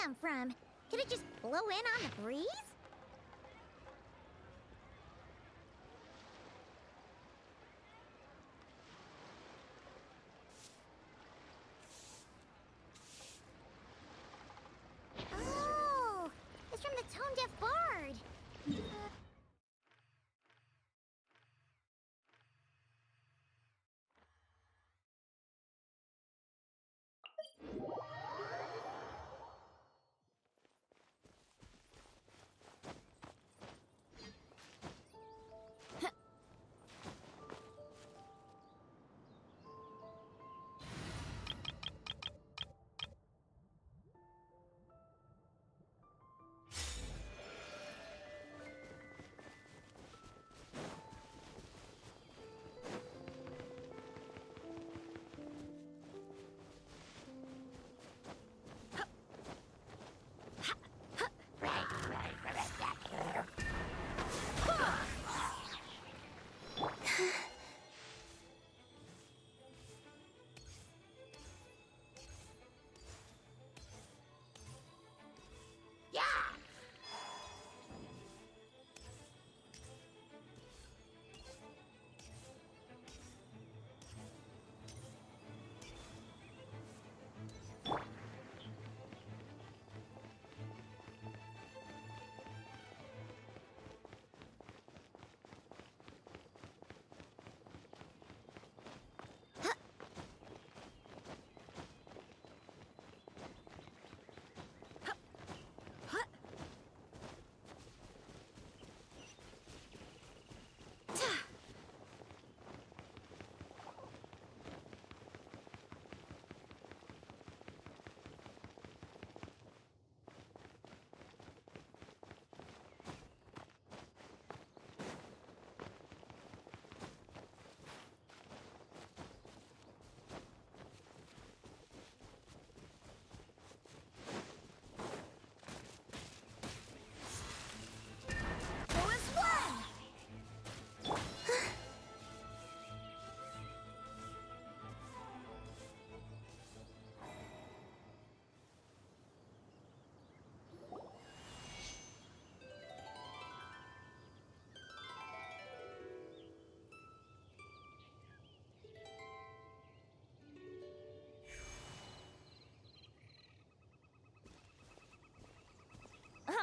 come from? Could it just blow in on the breeze? Oh, it's from the tone-deaf bard.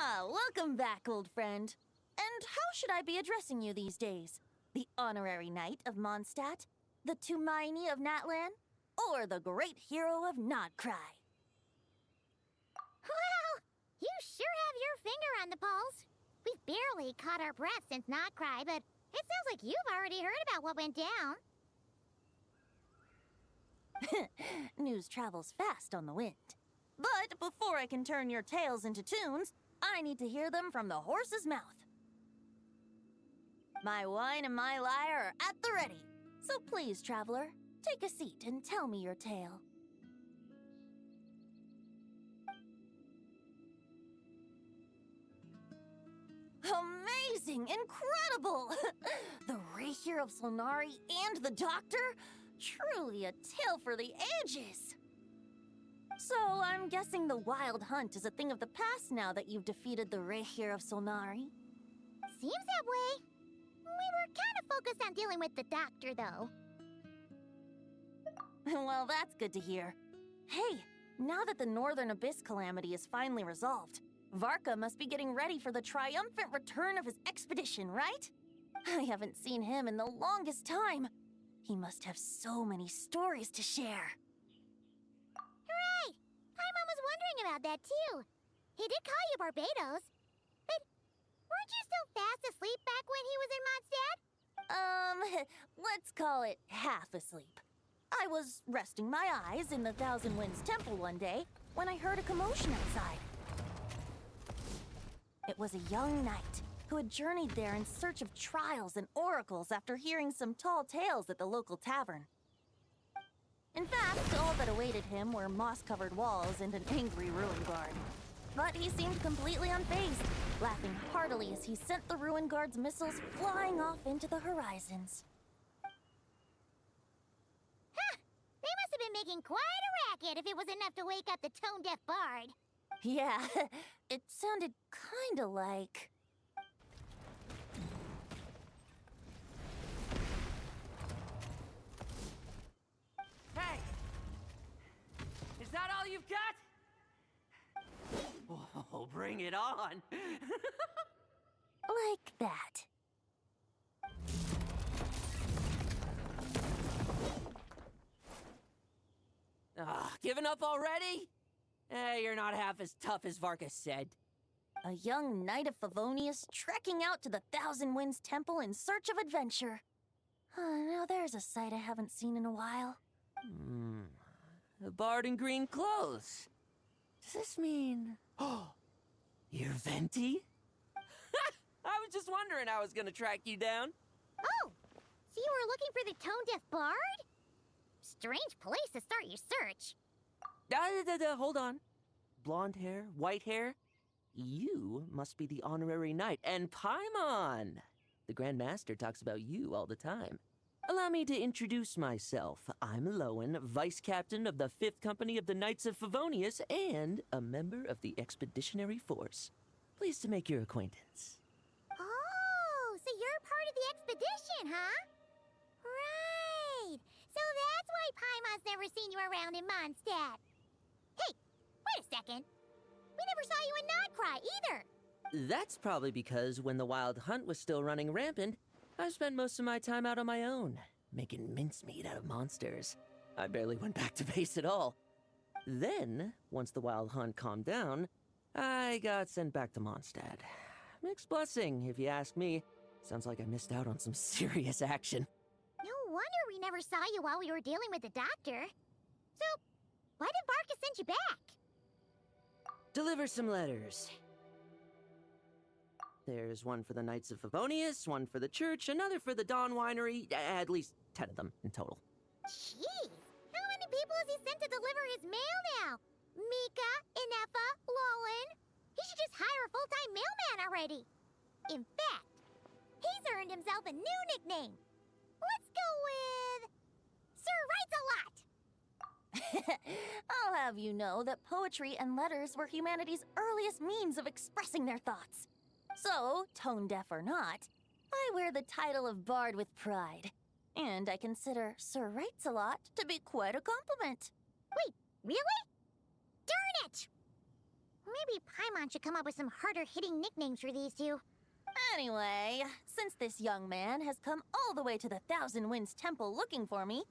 Ah, welcome back, old friend. And how should I be addressing you these days? The honorary knight of Mondstadt? The Tumaini of Natlan? Or the great hero of Krai? Well, you sure have your finger on the pulse. We've barely caught our breath since Krai, but it sounds like you've already heard about what went down. News travels fast on the wind. But before I can turn your tales into tunes, I need to hear them from the horse's mouth. My wine and my lyre are at the ready. So please, traveler, take a seat and tell me your tale. Amazing! Incredible! The Rapier of Solnari and the Doctor? Truly a tale for the ages! So, I'm guessing the Wild Hunt is a thing of the past now that you've defeated the Rapier of Solnari. Seems that way. We were kind of focused on dealing with the Doctor, though. Well, that's good to hear. Hey, now that the Northern Abyss calamity is finally resolved, Varka must be getting ready for the triumphant return of his expedition, right? I haven't seen him in the longest time. He must have so many stories to share. Hooray! Paimon was wondering about that, too. He did call you Barbados. But weren't you still fast asleep back when he was in Mondstadt? Let's call it half asleep. I was resting my eyes in the Thousand Winds Temple one day when I heard a commotion outside. It was a young knight who had journeyed there in search of trials and oracles after hearing some tall tales at the local tavern. In fact, all that awaited him were moss-covered walls and an angry ruin guard. But he seemed completely unfazed, laughing heartily as he sent the ruin guard's missiles flying off into the horizons. Huh! They must have been making quite a racket if it was enough to wake up the tone-deaf bard. Yeah, it sounded kinda like... Hey! Is that all you've got? Oh, bring it on! like that. Giving up already? You're not half as tough as Varka said. A young knight of Favonius trekking out to the Thousand Winds Temple in search of adventure. Now there's a sight I haven't seen in a while. A bard in green clothes. Does this mean... Oh, you're Venti? I was just wondering how I was gonna track you down. Oh, so you were looking for the tone-deaf bard? Strange place to start your search. Hold on. Blonde hair, white hair. You must be the honorary knight, and Paimon! The Grand Master talks about you all the time. Allow me to introduce myself. I'm Lowen, Vice Captain of the 5th Company of the Knights of Favonius, and a member of the Expeditionary Force. Pleased to make your acquaintance. Oh, so you're part of the expedition, huh? Right. So that's why Paimon's never seen you around in Mondstadt. Hey, wait a second. We never saw you in Krai either. That's probably because when the Wild Hunt was still running rampant, I spent most of my time out on my own, making mincemeat out of monsters. I barely went back to base at all. Then, once the Wild Hunt calmed down, I got sent back to Mondstadt. Mixed blessing, if you ask me. Sounds like I missed out on some serious action. No wonder we never saw you while we were dealing with the doctor. So, why did Varka send you back? Deliver some letters. There's one for the Knights of Favonius, one for the church, another for the Dawn Winery, at least 10 of them in total. Jeez, how many people has he sent to deliver his mail now? Mika, Inefa, Lowen. He should just hire a full-time mailman already. In fact, he's earned himself a new nickname. Let's go with... Sir Writes-A-Lot. I'll have you know that poetry and letters were humanity's earliest means of expressing their thoughts. So, tone-deaf or not, I wear the title of Bard with pride. And I consider Sir Writes-A-Lot to be quite a compliment. Wait, really? Darn it! Maybe Paimon should come up with some harder-hitting nicknames for these two. Anyway, since this young man has come all the way to the Thousand Winds Temple looking for me,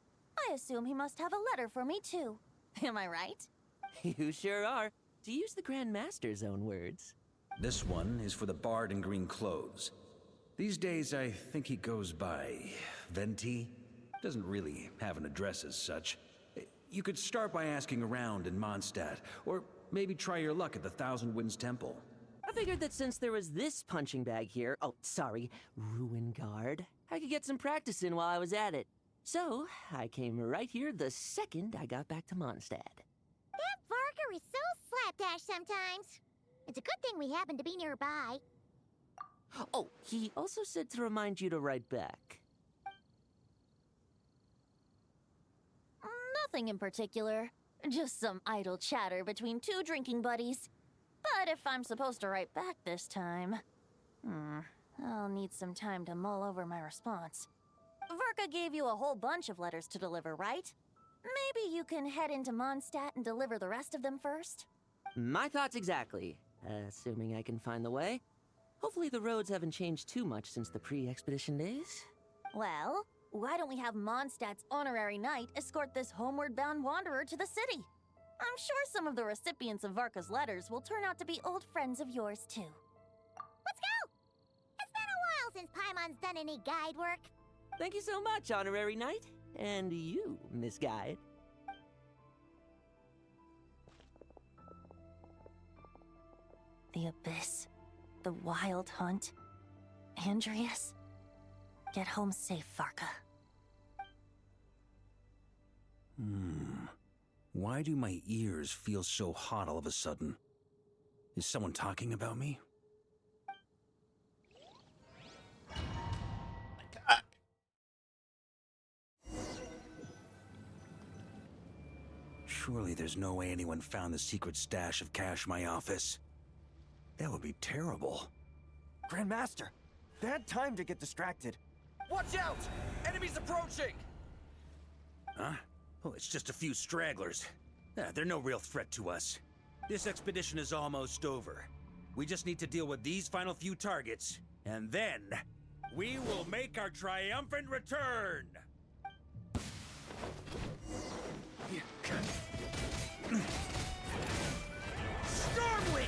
I assume he must have a letter for me too. Am I right? You sure are, to use the Grand Master's own words. This one is for the bard in green clothes. These days, I think he goes by Venti. Doesn't really have an address as such. You could start by asking around in Mondstadt, or maybe try your luck at the Thousand Winds Temple. I figured that since there was this punching bag here, Ruin Guard, I could get some practice in while I was at it. So, I came right here the second I got back to Mondstadt. That Varka is so slapdash sometimes. It's a good thing we happen to be nearby. Oh, he also said to remind you to write back. Nothing in particular. Just some idle chatter between two drinking buddies. But if I'm supposed to write back this time... I'll need some time to mull over my response. Varka gave you a whole bunch of letters to deliver, right? Maybe you can head into Mondstadt and deliver the rest of them first? My thoughts exactly. Assuming I can find the way. Hopefully the roads haven't changed too much since the pre-expedition days. Well, why don't we have Mondstadt's honorary knight escort this homeward-bound wanderer to the city? I'm sure some of the recipients of Varka's letters will turn out to be old friends of yours, too. Let's go! It's been a while since Paimon's done any guide work. Thank you so much, honorary knight. And you, Miss Guide. The Abyss. The Wild Hunt. Andreas. Get home safe, Varka. Why do my ears feel so hot all of a sudden? Is someone talking about me? Surely there's no way anyone found the secret stash of cash in my office. That would be terrible. Grandmaster, bad time to get distracted. Watch out! Enemies approaching! Huh? Oh, it's just a few stragglers. They're no real threat to us. This expedition is almost over. We just need to deal with these final few targets, and then we will make our triumphant return! Stormwind!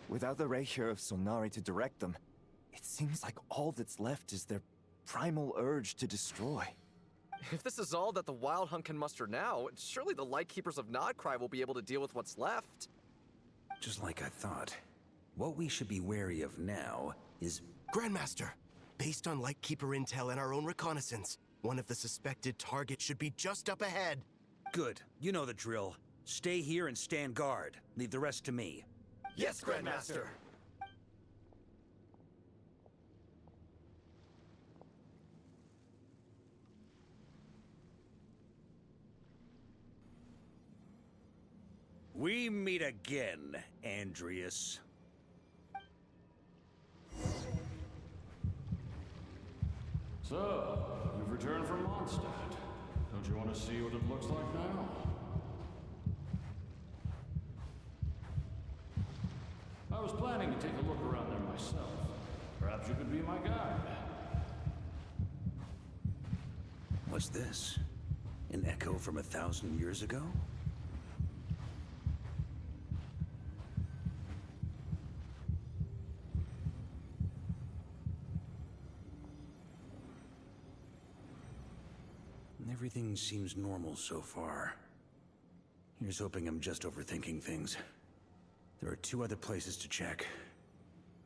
Without the Reikir of Solnari to direct them, it seems like all that's left is their primal urge to destroy. If this is all that the Wild Hunt can muster now, surely the Lightkeepers of Krai will be able to deal with what's left. Just like I thought. What we should be wary of now is... Grandmaster, based on Lightkeeper intel and our own reconnaissance, one of the suspected targets should be just up ahead. Good. You know the drill. Stay here and stand guard. Leave the rest to me. Yes, Grandmaster! We meet again, Andreas. So, you've returned from Mondstadt. Don't you want to see what it looks like now? I was planning to take a look around there myself. Perhaps you could be my guide. What's this? An echo from 1,000 years ago? Everything seems normal so far. Here's hoping I'm just overthinking things. There are 2 other places to check.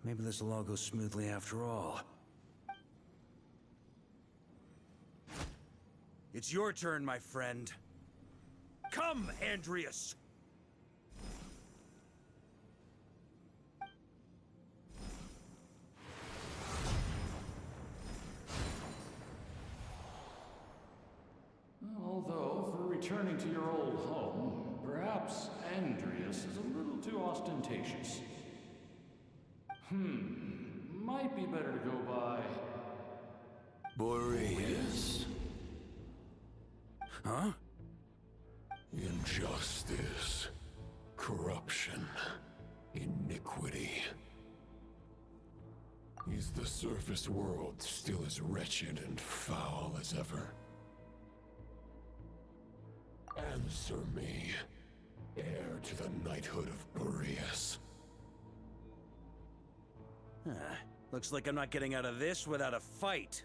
Maybe this will all go smoothly after all. It's your turn, my friend. Come, Andreas! Although, for returning to your old home, perhaps Andreas is a little too ostentatious. Might be better to go by... Boreas. Huh? Injustice. Corruption. Iniquity. Is the surface world still as wretched and foul as ever? Answer me, heir to the knighthood of Boreas. Looks like I'm not getting out of this without a fight.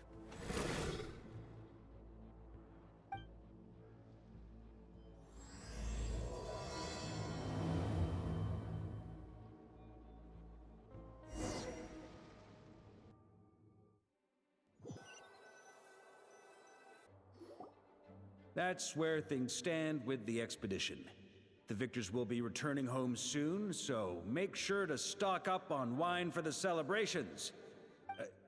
That's where things stand with the expedition. The victors will be returning home soon, so make sure to stock up on wine for the celebrations.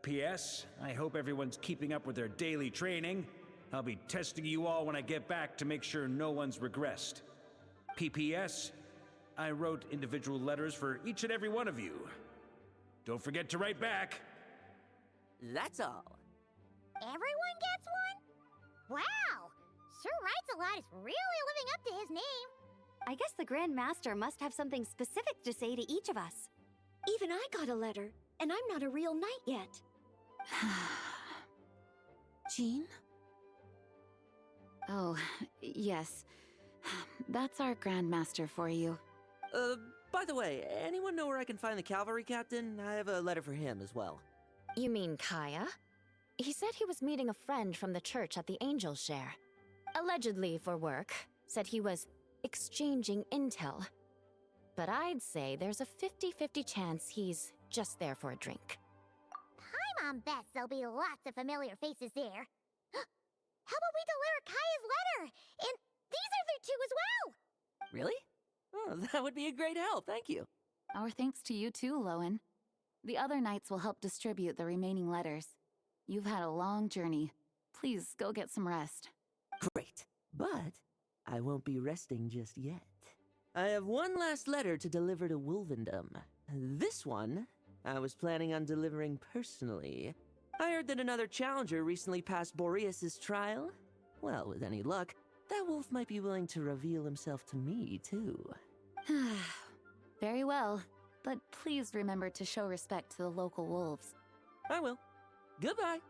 P.S. I hope everyone's keeping up with their daily training. I'll be testing you all when I get back to make sure no one's regressed. P.P.S. I wrote individual letters for each and every one of you. Don't forget to write back. That's all. Everyone gets one? Wow! Sir Writes a Lot is really living up to his name. I guess the Grand Master must have something specific to say to each of us. Even I got a letter, and I'm not a real knight yet. Jean? Oh, yes. That's our Grand Master for you. By the way, anyone know where I can find the cavalry captain? I have a letter for him as well. You mean Kaya? He said he was meeting a friend from the church at the Angel Share. Allegedly for work. Said he was exchanging intel. But I'd say there's a 50-50 chance he's just there for a drink. Paimon bets there'll be lots of familiar faces there. How about we deliver Kaya's letter? And these other two as well! Really? Oh, that would be a great help, thank you. Our thanks to you too, Lowen. The other knights will help distribute the remaining letters. You've had a long journey. Please go get some rest. Great. But I won't be resting just yet. I have one last letter to deliver to Wolvendom. This one, I was planning on delivering personally. I heard that another challenger recently passed Boreas' trial. Well, with any luck, that wolf might be willing to reveal himself to me, too. Very well, but please remember to show respect to the local wolves. I will. Goodbye.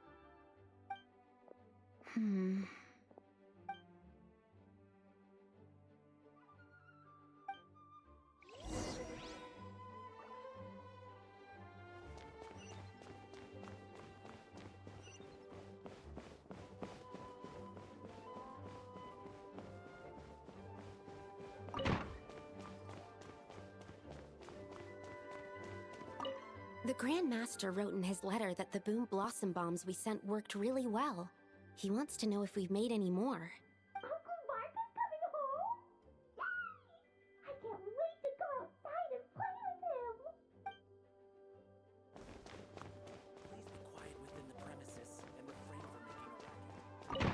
The Grand Master wrote in his letter that the Boom Blossom bombs we sent worked really well. He wants to know if we've made any more. Uncle Varka's coming home? Yay! I can't wait to go outside and play with him! Please be quiet within the premises and refrain from making a racket.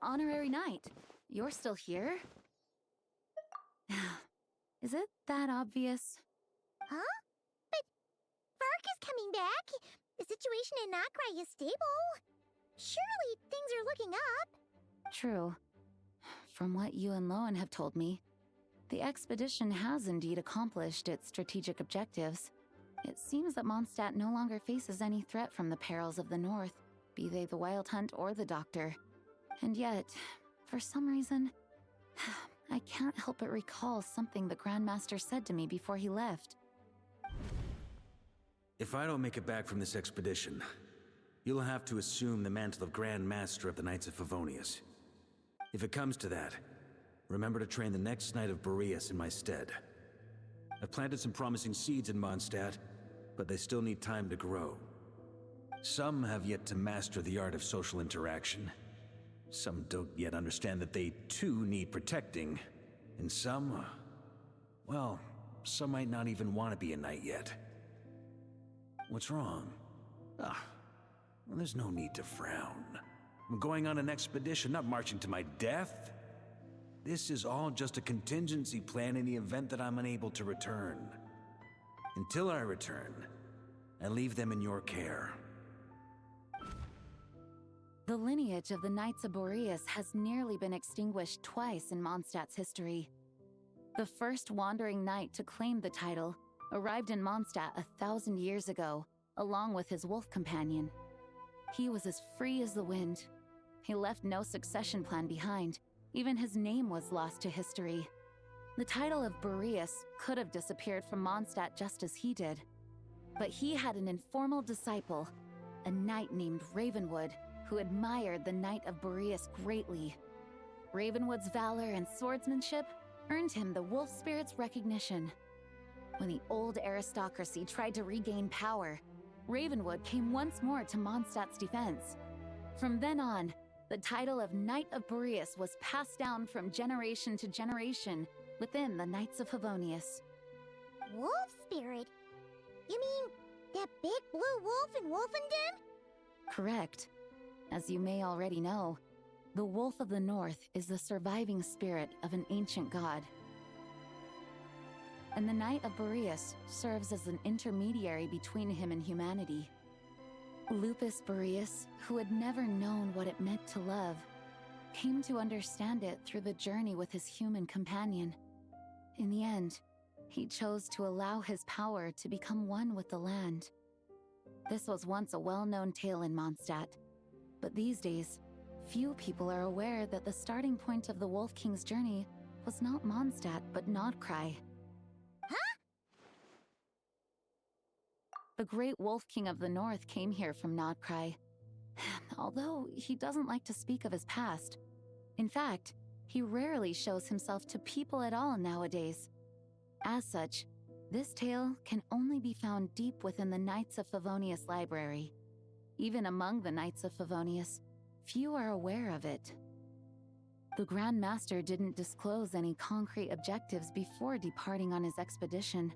Honorary Knight, you're still here? Is it that obvious? Huh? But Varka's coming back. The situation in Krai is stable. Surely things are looking up. True. From what you and Lowen have told me, the expedition has indeed accomplished its strategic objectives. It seems that Mondstadt no longer faces any threat from the perils of the North, be they the Wild Hunt or the Doctor. And yet, for some reason, I can't help but recall something the Grandmaster said to me before he left. If I don't make it back from this expedition, you'll have to assume the mantle of Grand Master of the Knights of Favonius. If it comes to that, remember to train the next Knight of Boreas in my stead. I've planted some promising seeds in Mondstadt, but they still need time to grow. Some have yet to master the art of social interaction. Some don't yet understand that they too need protecting. And some, well, some might not even want to be a knight yet. What's wrong? Well, there's no need to frown. I'm going on an expedition, not marching to my death. This is all just a contingency plan in the event that I'm unable to return. Until I return, I leave them in your care. The lineage of the Knights of Boreas has nearly been extinguished twice in Mondstadt's history. The first wandering knight to claim the title arrived in Mondstadt 1,000 years ago, along with his wolf companion. He was as free as the wind. He left no succession plan behind. Even his name was lost to history. The title of Boreas could have disappeared from Mondstadt just as he did. But he had an informal disciple, a knight named Ravenwood, who admired the Knight of Boreas greatly. Ravenwood's valor and swordsmanship earned him the wolf spirit's recognition. When the old aristocracy tried to regain power, Ravenwood came once more to Mondstadt's defense. From then on, the title of Knight of Boreas was passed down from generation to generation within the Knights of Favonius. Wolf spirit? You mean that big blue wolf in Wolfendom? Correct. As you may already know, the Wolf of the North is the surviving spirit of an ancient god. And the Knight of Boreas serves as an intermediary between him and humanity. Lupus Boreas, who had never known what it meant to love, came to understand it through the journey with his human companion. In the end, he chose to allow his power to become one with the land. This was once a well-known tale in Mondstadt, but these days, Few people are aware that the starting point of the Wolf King's journey was not Mondstadt, but Krai. Huh? The great Wolf King of the North came here from Krai. Although he doesn't like to speak of his past. In fact, he rarely shows himself to people at all nowadays. As such, this tale can only be found deep within the Knights of Favonius library. Even among the Knights of Favonius, few are aware of it. The Grand Master didn't disclose any concrete objectives before departing on his expedition.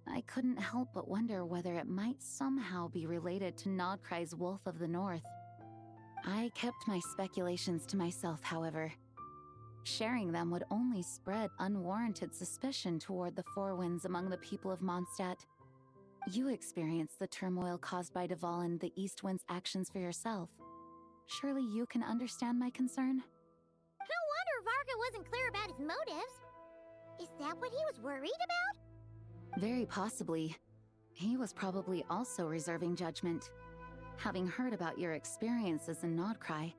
I couldn't help but wonder whether it might somehow be related to Krai's Wolf of the North. I kept my speculations to myself, however. Sharing them would only spread unwarranted suspicion toward the Four Winds among the people of Mondstadt. You experienced the turmoil caused by Duval and the East Wind's actions for yourself. Surely you can understand my concern? No wonder Varka wasn't clear about his motives. Is that what he was worried about? Very possibly. He was probably also reserving judgment. Having heard about your experiences in Krai,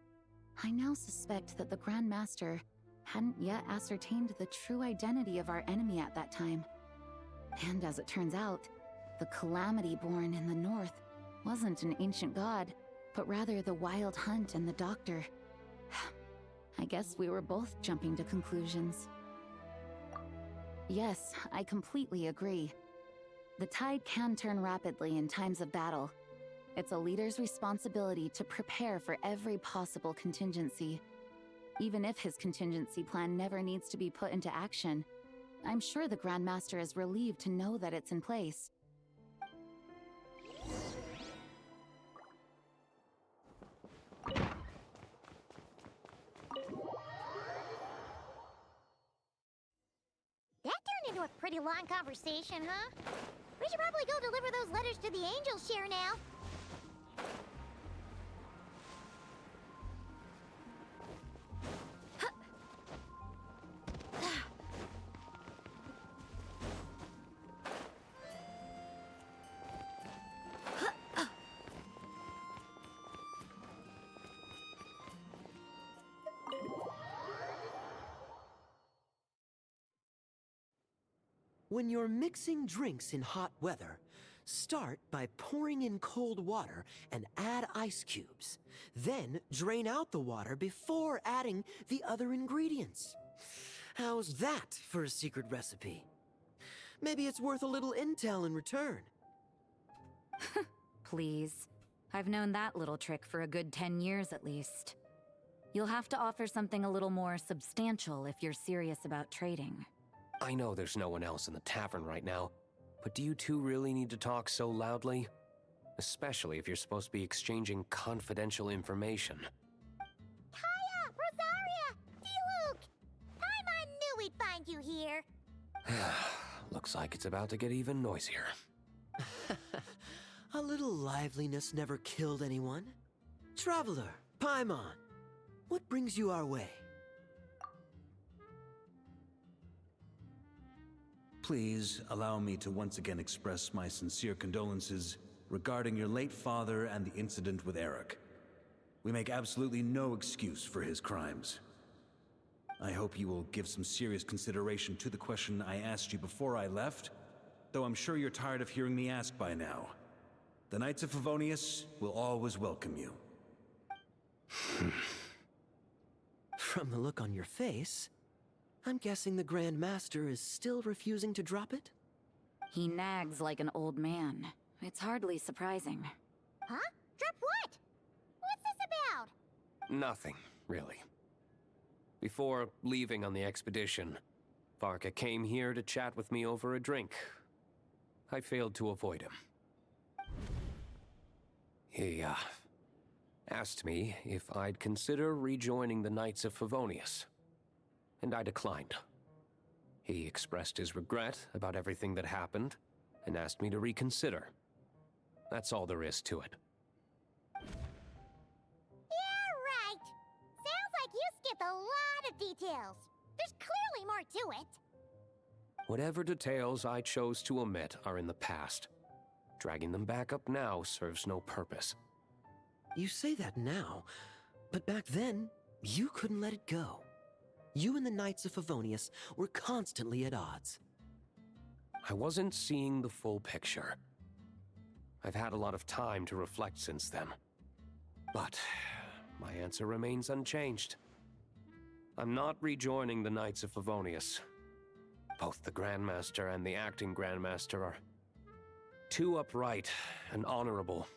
I now suspect that the Grand Master hadn't yet ascertained the true identity of our enemy at that time. And as it turns out, the Calamity born in the north wasn't an ancient god, but rather the Wild Hunt and the Doctor. I guess we were both jumping to conclusions. Yes, I completely agree. The tide can turn rapidly in times of battle. It's a leader's responsibility to prepare for every possible contingency. Even if his contingency plan never needs to be put into action, I'm sure the Grand Master is relieved to know that it's in place. That turned into a pretty long conversation, huh? We should probably go deliver those letters to the Angel Share now. When you're mixing drinks in hot weather, start by pouring in cold water and add ice cubes. Then drain out the water before adding the other ingredients. How's that for a secret recipe? Maybe it's worth a little intel in return. Please. I've known that little trick for a good 10 years at least. You'll have to offer something a little more substantial if you're serious about trading. I know there's no one else in the tavern right now, but do you two really need to talk so loudly? Especially if you're supposed to be exchanging confidential information. Kaya! Rosaria! D-Luke! Paimon knew we'd find you here! Looks like it's about to get even noisier. A little liveliness never killed anyone. Traveler, Paimon, what brings you our way? Please allow me to once again express my sincere condolences regarding your late father and the incident with Eric. We make absolutely no excuse for his crimes. I hope you will give some serious consideration to the question I asked you before I left, though I'm sure you're tired of hearing me ask by now. The Knights of Favonius will always welcome you. From the look on your face, I'm guessing the Grand Master is still refusing to drop it? He nags like an old man. It's hardly surprising. Huh? Drop what? What's this about? Nothing, really. Before leaving on the expedition, Varka came here to chat with me over a drink. I failed to avoid him. He, asked me if I'd consider rejoining the Knights of Favonius, and I declined. He expressed his regret about everything that happened, and asked me to reconsider. That's all there is to it. Yeah, right. Sounds like you skipped a lot of details. There's clearly more to it. Whatever details I chose to omit are in the past. Dragging them back up now serves no purpose. You say that now, But back then, you couldn't let it go. You and the Knights of Favonius were constantly at odds. I wasn't seeing the full picture. I've had a lot of time to reflect since then. But my answer remains unchanged. I'm not rejoining the Knights of Favonius. Both the Grandmaster and the acting Grandmaster are too upright and honorable.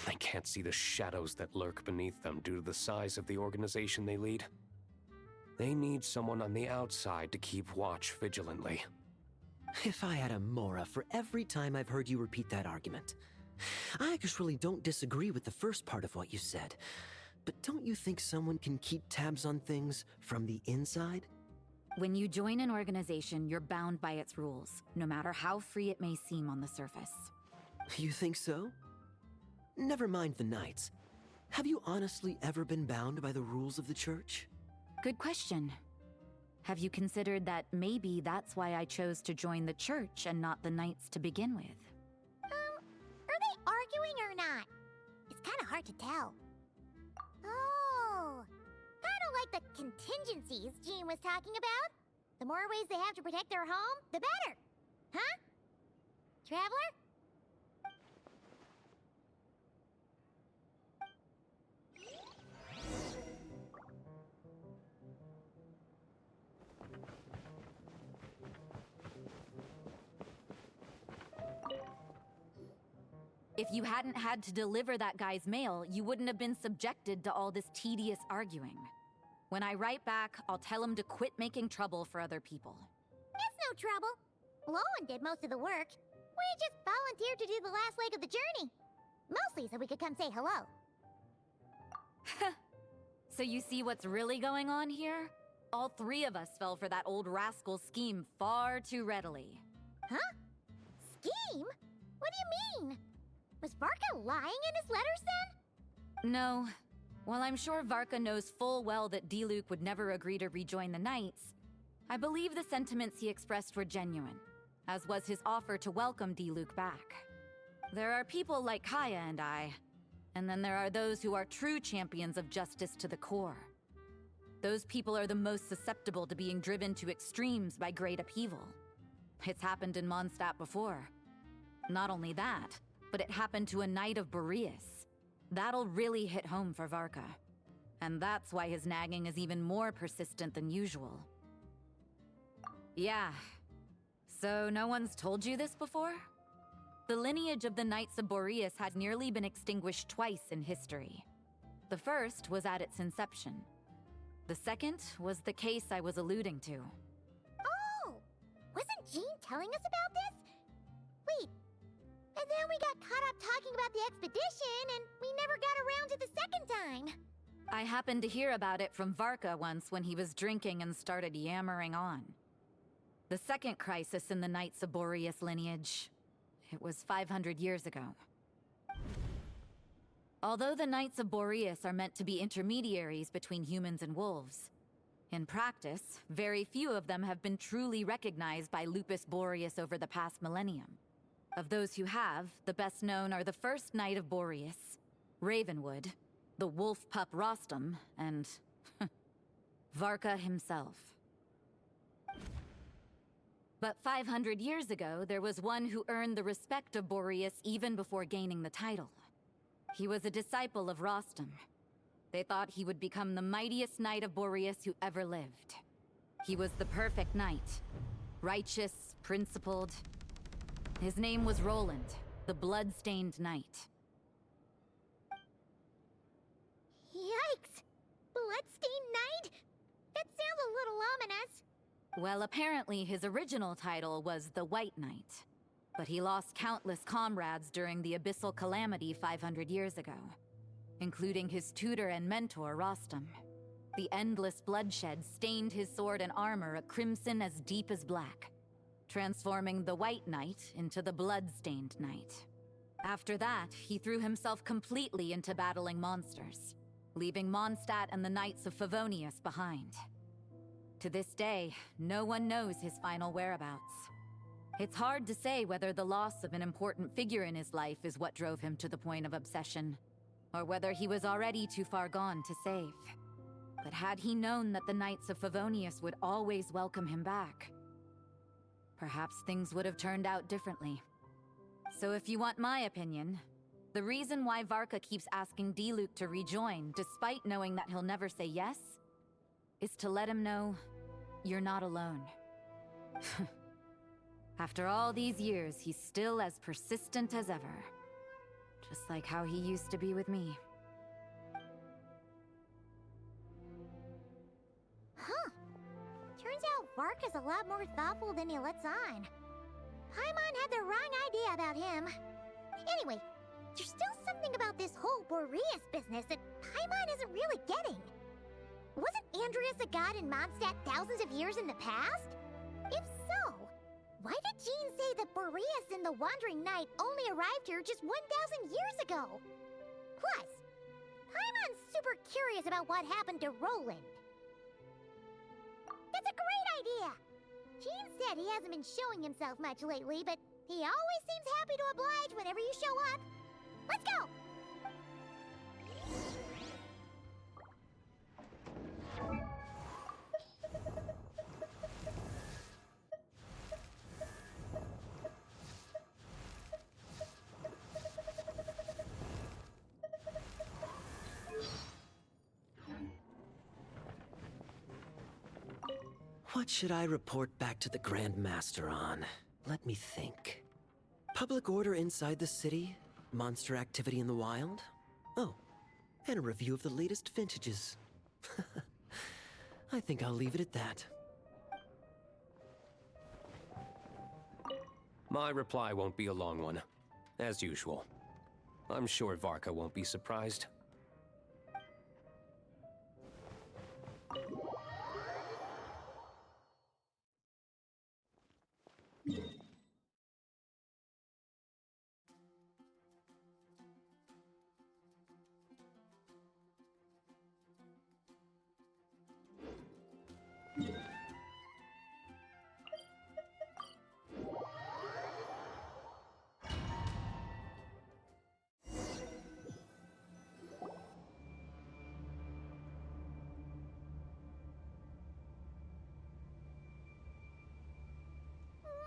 I can't see the shadows that lurk beneath them due to the size of the organization they lead. They need someone on the outside to keep watch vigilantly. If I had a Mora for every time I've heard you repeat that argument. I actually don't disagree with the first part of what you said. But don't you think someone can keep tabs on things from the inside? When you join an organization, you're bound by its rules, no matter how free it may seem on the surface. You think so? Never mind the Knights. Have you honestly ever been bound by the rules of the Church? Good question. Have you considered that maybe that's why I chose to join the Church and not the Knights to begin with? Are they arguing or not? It's kind of hard to tell. Oh, kind of like the contingencies Jean was talking about. The more ways they have to protect their home, the better. Huh? Traveler? If you hadn't had to deliver that guy's mail, you wouldn't have been subjected to all this tedious arguing. When I write back, I'll tell him to quit making trouble for other people. It's no trouble. Lowen did most of the work. We just volunteered to do the last leg of the journey. Mostly so we could come say hello. So you see what's really going on here? All three of us fell for that old rascal's scheme far too readily. Huh? Scheme? What do you mean? Was Varka lying in his letters then? No. While I'm sure Varka knows full well that Diluc would never agree to rejoin the Knights, I believe the sentiments he expressed were genuine, as was his offer to welcome Diluc back. There are people like Kaya and I, and then there are those who are true champions of justice to the core. Those people are the most susceptible to being driven to extremes by great upheaval. It's happened in Mondstadt before. Not only that, but it happened to a Knight of Boreas. That'll really hit home for Varka. And that's why his nagging is even more persistent than usual. Yeah. So no one's told you this before? The lineage of the Knights of Boreas had nearly been extinguished twice in history. The first was at its inception. The second was the case I was alluding to. Oh! Wasn't Jean telling us about this? Wait. And then we got caught up talking about the expedition, and we never got around to the second time. I happened to hear about it from Varka once when he was drinking and started yammering on. The second crisis in the Knights of Boreas lineage. It was 500 years ago. Although the Knights of Boreas are meant to be intermediaries between humans and wolves, in practice, very few of them have been truly recognized by Lupus Boreas over the past millennium. Of those who have, the best known are the first Knight of Boreas, Ravenwood, the wolf pup Rostam, and Varka himself. But 500 years ago, there was one who earned the respect of Boreas even before gaining the title. He was a disciple of Rostam. They thought he would become the mightiest Knight of Boreas who ever lived. He was the perfect knight. Righteous, principled. His name was Roland, the blood-stained knight. Yikes! Bloodstained Knight? That sounds a little ominous. Well, apparently his original title was the White Knight. But he lost countless comrades during the Abyssal Calamity 500 years ago, including his tutor and mentor, Rostam. The endless bloodshed stained his sword and armor a crimson as deep as black, transforming the White Knight into the Blood-Stained Knight. After that, he threw himself completely into battling monsters, leaving Mondstadt and the Knights of Favonius behind. To this day, no one knows his final whereabouts. It's hard to say whether the loss of an important figure in his life is what drove him to the point of obsession, or whether he was already too far gone to save. But had he known that the Knights of Favonius would always welcome him back, perhaps things would have turned out differently. So if you want my opinion, the reason why Varka keeps asking Diluc to rejoin, despite knowing that he'll never say yes, is to let him know you're not alone. After all these years, he's still as persistent as ever. Just like how he used to be with me. Huh. Turns out Varka's a lot more thoughtful than he lets on. Paimon had the wrong idea about him. Anyway, there's still something about this whole Boreas business that Paimon isn't really getting. Wasn't Andreas a god in Mondstadt thousands of years in the past? If so, why did Jean say that Boreas and the Wandering Knight only arrived here just 1,000 years ago? Plus, Paimon's super curious about what happened to Roland. That's a great idea! Jean said he hasn't been showing himself much lately, but he always seems happy to oblige whenever you show up. Let's go! What should I report back to the Grand Master on? Let me think. Public order inside the city? Monster activity in the wild? Oh, and a review of the latest vintages. I think I'll leave it at that. My reply won't be a long one, as usual. I'm sure Varka won't be surprised.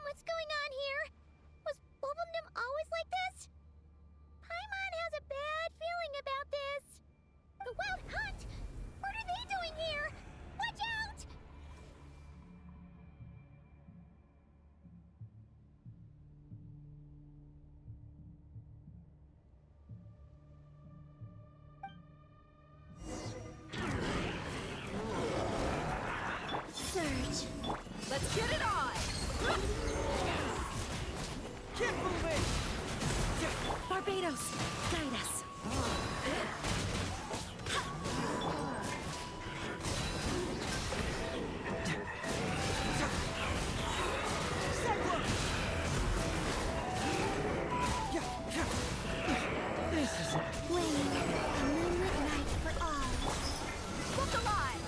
What's going on here? Was Bulbumdum always like this? Paimon has a bad feeling about this. The Wild Hunt! What are they doing here? Watch out! Surge. Let's get it on! Keep moving! Barbados, guide us. This is it. Wayne, a moonlit night for all. Look alive!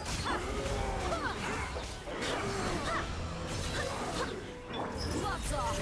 Gloves off!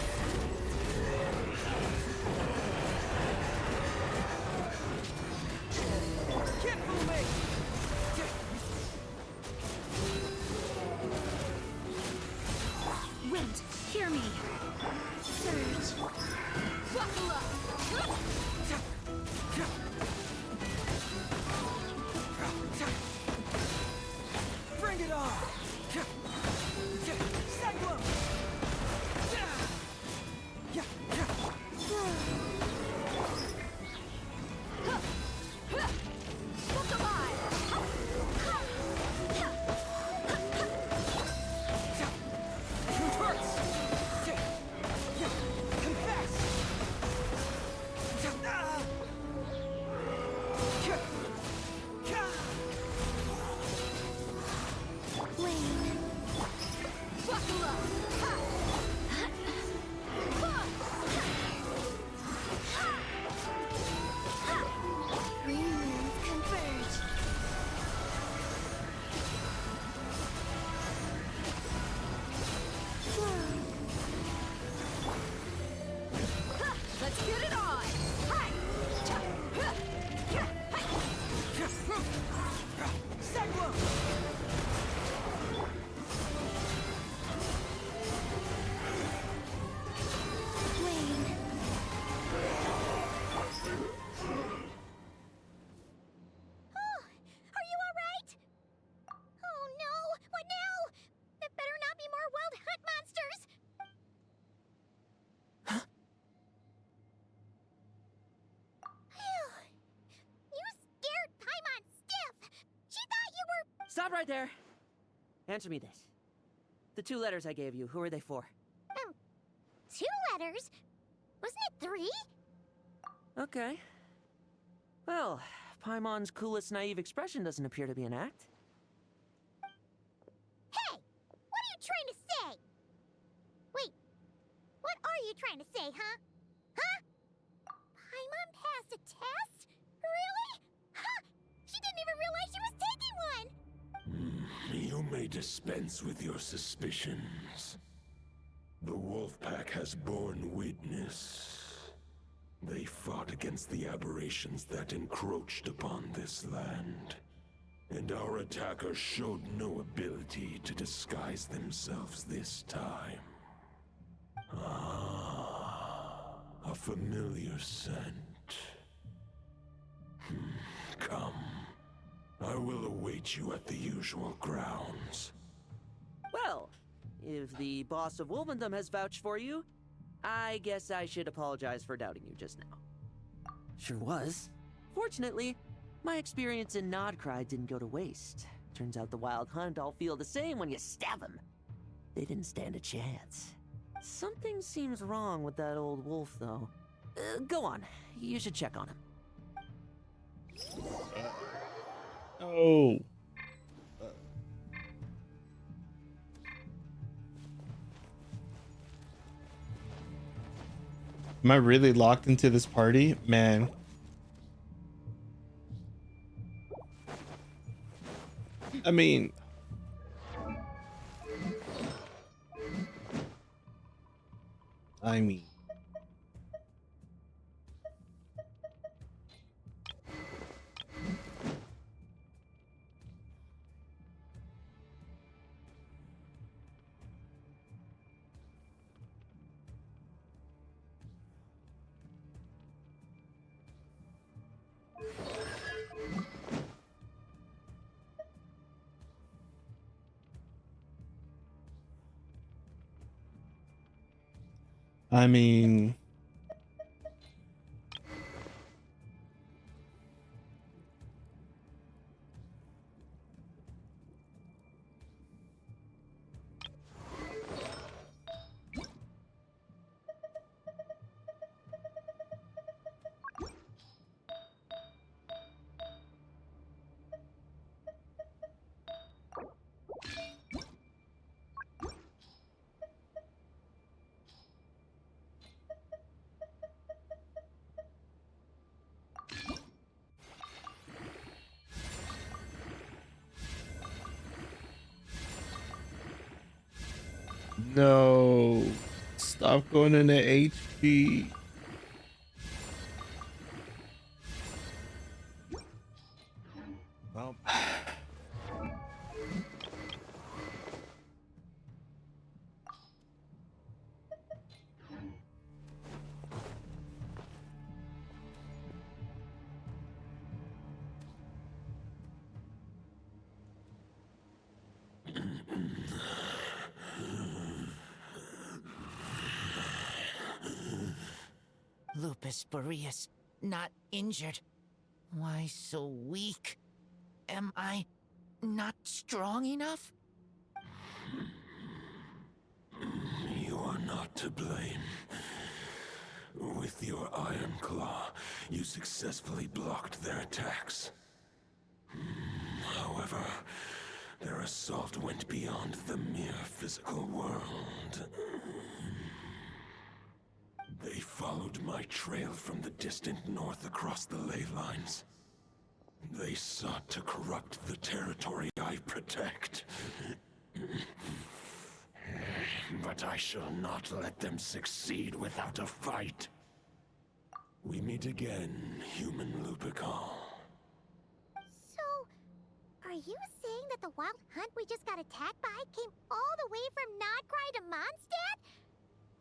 Stop right there. Answer me this. The 2 letters I gave you, who are they for? 2 letters? Wasn't it 3? Okay. Well, Paimon's coolest naive expression doesn't appear to be an act. Hey! What are you trying to say? Wait, what are you trying to say, huh? Huh? Paimon passed a test? Really? Huh! She didn't even realize she was taking one! You may dispense with your suspicions. The wolf pack has borne witness. They fought against the aberrations that encroached upon this land. And our attackers showed no ability to disguise themselves this time. Ah, a familiar scent. Come. I will await you at the usual grounds. Well, if the boss of Wolvendom has vouched for you, I guess I should apologize for doubting you just now. Sure was. Fortunately, my experience in Krai didn't go to waste. Turns out the Wild Hunt all feel the same when you stab them. They didn't stand a chance. Something seems wrong with that old wolf, though. Go on. You should check on him. Oh. Am I really locked into this party? Man. I mean... I mean... No. Stop going into HP. Well. Lupus Boreas, not injured. Why so weak? Am I not strong enough? You are not to blame. With your Iron Claw, you successfully blocked their attacks. However, their assault went beyond the mere physical world. They followed my trail from the distant north across the ley lines. They sought to corrupt the territory I protect. But I shall not let them succeed without a fight. We meet again, human Lupical. So, are you saying that the Wild Hunt we just got attacked by came all the way from Krai to Mondstadt?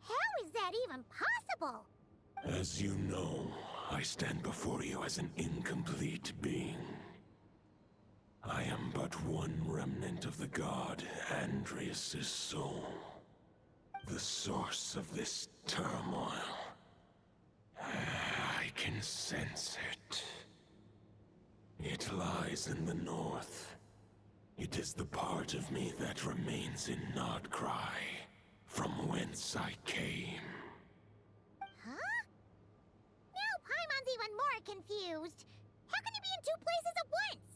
How is that even possible? As you know, I stand before you as an incomplete being. I am but one remnant of the god Andrias' soul. The source of this turmoil. I can sense it. It lies in the north. It is the part of me that remains in Krai, from whence I came. Huh? Now Paimon's even more confused. How can he be in two places at once?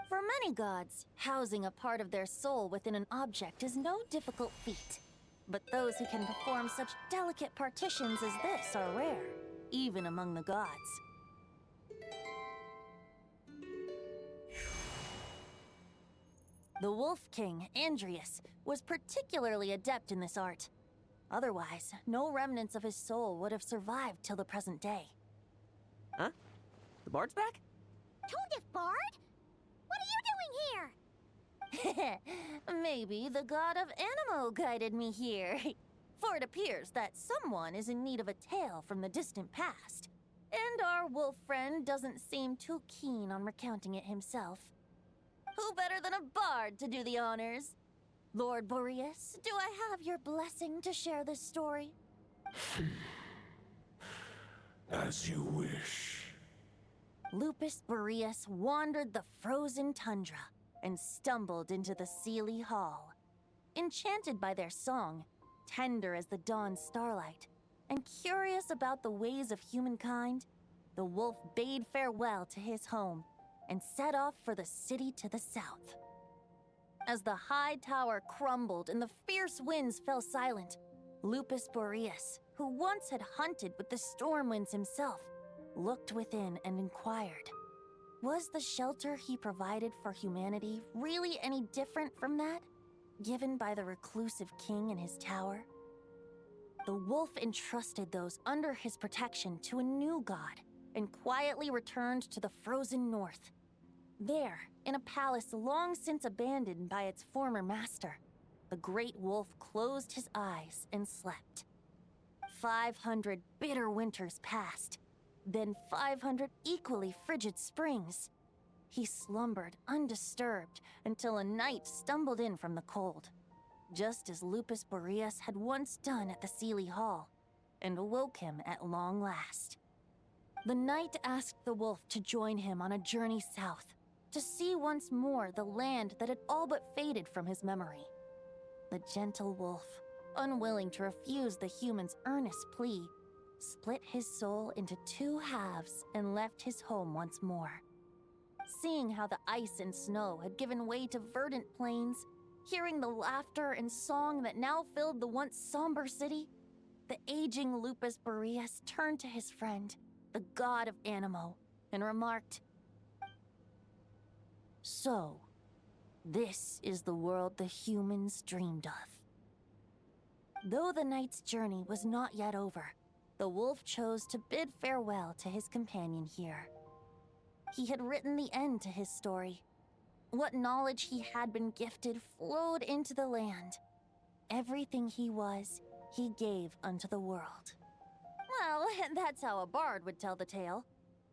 For many gods, housing a part of their soul within an object is no difficult feat. But those who can perform such delicate partitions as this are rare, even among the gods. The Wolf King, Andrius, was particularly adept in this art. Otherwise, no remnants of his soul would have survived till the present day. Huh? The bard's back? Tone Bard? What are you doing here? Maybe the god of Animo guided me here. For it appears that someone is in need of a tale from the distant past. And our wolf friend doesn't seem too keen on recounting it himself. Who better than a bard to do the honors? Lord Boreas, do I have your blessing to share this story? As you wish. Lupus Boreas wandered the frozen tundra and stumbled into the Seelie Hall. Enchanted by their song, tender as the dawn's starlight, and curious about the ways of humankind, the wolf bade farewell to his home and set off for the city to the south. As the high tower crumbled and the fierce winds fell silent, Lupus Boreas, who once had hunted with the storm winds himself, looked within and inquired, was the shelter he provided for humanity really any different from that given by the reclusive king in his tower? The wolf entrusted those under his protection to a new god and quietly returned to the frozen north. There, in a palace long since abandoned by its former master, the great wolf closed his eyes and slept. 500 bitter winters passed, then 500 equally frigid springs. He slumbered undisturbed until a night stumbled in from the cold, just as Lupus Boreas had once done at the Seelie Hall, and awoke him at long last. The night asked the wolf to join him on a journey south, to see once more the land that had all but faded from his memory. The gentle wolf, unwilling to refuse the human's earnest plea, split his soul into two halves and left his home once more. Seeing how the ice and snow had given way to verdant plains, hearing the laughter and song that now filled the once somber city, the aging Lupus Boreas turned to his friend, the god of Animo, and remarked, "So, this is the world the humans dreamed of." Though the night's journey was not yet over, the wolf chose to bid farewell to his companion here. He had written the end to his story. What knowledge he had been gifted flowed into the land. Everything he was, he gave unto the world. Well, that's how a bard would tell the tale.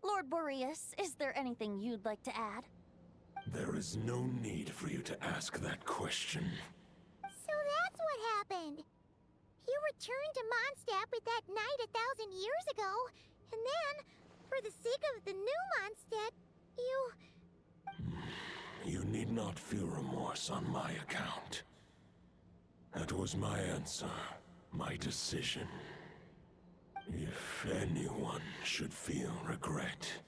Lord Boreas, is there anything you'd like to add? There is no need for you to ask that question. So that's what happened. You returned to Mondstadt with that knight 1,000 years ago, and then, for the sake of the new Mondstadt, you... You need not feel remorse on my account. That was my answer, my decision. If anyone should feel regret,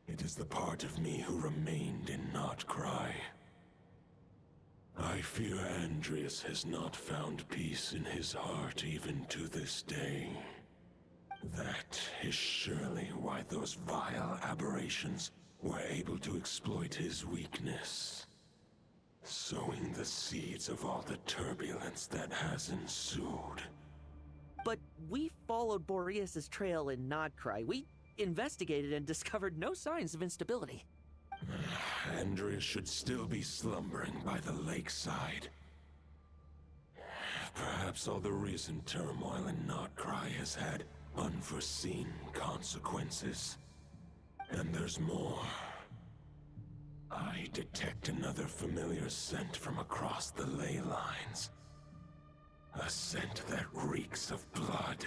it is the part of me who remained in Krai. I fear Andrius has not found peace in his heart even to this day. That is surely why those vile aberrations were able to exploit his weakness, sowing the seeds of all the turbulence that has ensued. But we followed Boreas' trail in Krai. We investigated and discovered no signs of instability. Andrius should still be slumbering by the lakeside. Perhaps all the recent turmoil in Krai has had unforeseen consequences. And there's more. I detect another familiar scent from across the ley lines. A scent that reeks of blood.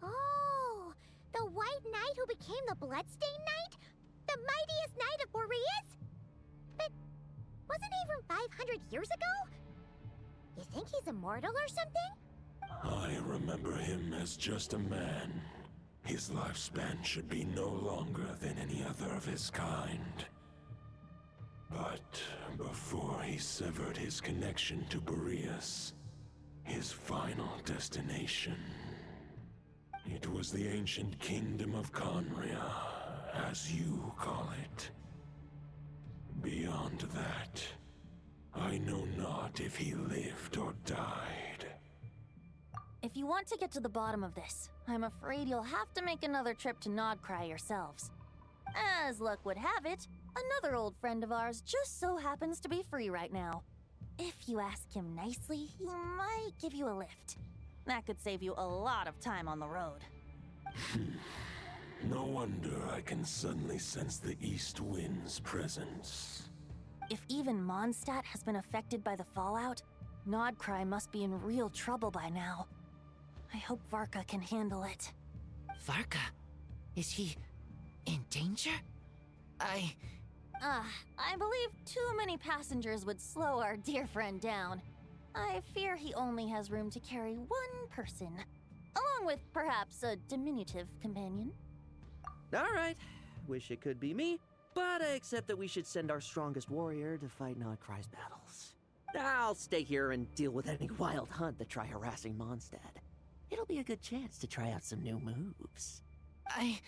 Oh, the White Knight who became the Bloodstained Knight? The mightiest knight 500 years ago? You think he's immortal or something? I remember him as just a man. His lifespan should be no longer than any other of his kind. But before he severed his connection to Boreas, his final destination, it was the ancient kingdom of Conria, as you call it. Beyond that, I know not if he lived or died. If you want to get to the bottom of this, I'm afraid you'll have to make another trip to Nodcry yourselves. As luck would have it, another old friend of ours just so happens to be free right now. If you ask him nicely, he might give you a lift. That could save you a lot of time on the road. No wonder I can suddenly sense the east wind's presence. If even Mondstadt has been affected by the fallout, Nodcry must be in real trouble by now. I hope Varka can handle it. Varka? Is he in danger? I believe too many passengers would slow our dear friend down. I fear he only has room to carry one person, along with perhaps a diminutive companion. All right. Wish it could be me, but I accept that we should send our strongest warrior to fight Nodcry's battles. I'll stay here and deal with any wild hunt that try harassing Mondstadt. It'll be a good chance to try out some new moves. I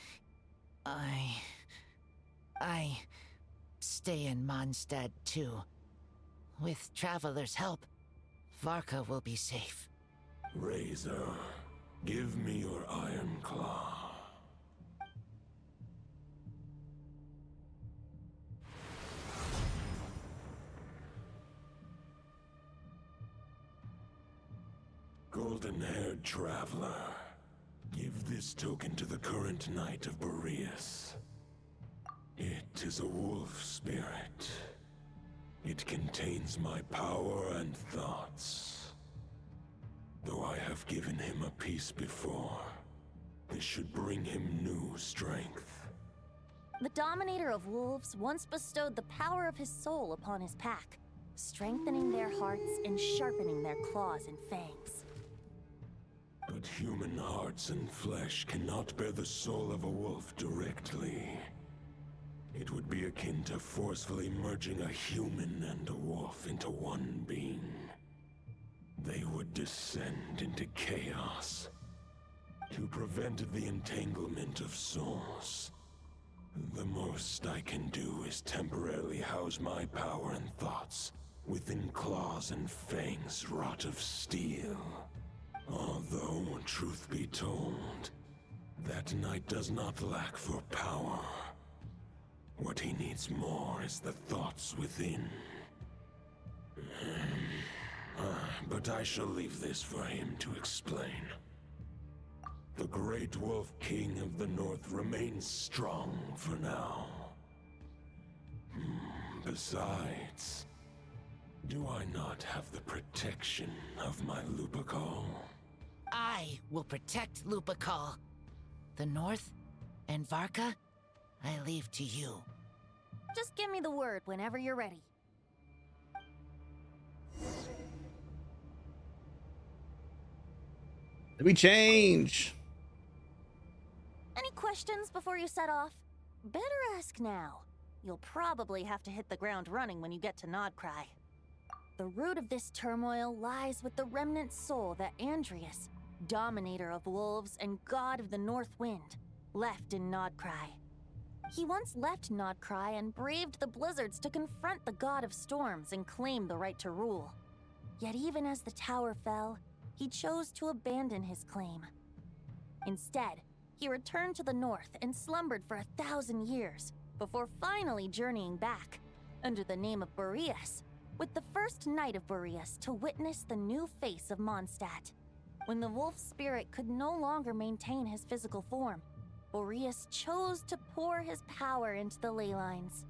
stay in Mondstadt too. With Traveler's help, Varka will be safe. Razor, give me your iron claw. Golden-haired traveler, give this token to the current knight of Boreas. It is a wolf spirit. It contains my power and thoughts. Though I have given him a piece before, this should bring him new strength. The Dominator of Wolves once bestowed the power of his soul upon his pack, strengthening their hearts and sharpening their claws and fangs. But human hearts and flesh cannot bear the soul of a wolf directly. It would be akin to forcefully merging a human and a wolf into one being. They would descend into chaos. To prevent the entanglement of souls, the most I can do is temporarily house my power and thoughts within claws and fangs wrought of steel. Although, truth be told, that knight does not lack for power. What he needs more is the thoughts within. But I shall leave this for him to explain. The Great Wolf King of the North remains strong for now. Besides, do I not have the protection of my Lupercal? I will protect Lupercal. The North and Varka, I leave to you. Just give me the word whenever you're ready. Let me change. Any questions before you set off? Better ask now. You'll probably have to hit the ground running when you get to Nodcry. The root of this turmoil lies with the remnant soul that Andrius, Dominator of Wolves and God of the North Wind, left in Nodcry. He once left Nodcry and braved the blizzards to confront the God of Storms and claim the right to rule. Yet even as the tower fell, he chose to abandon his claim. Instead, he returned to the north and slumbered for 1,000 years before finally journeying back, under the name of Boreas, with the first Knight of Boreas to witness the new face of Mondstadt. When the wolf spirit could no longer maintain his physical form, Boreas chose to pour his power into the ley lines.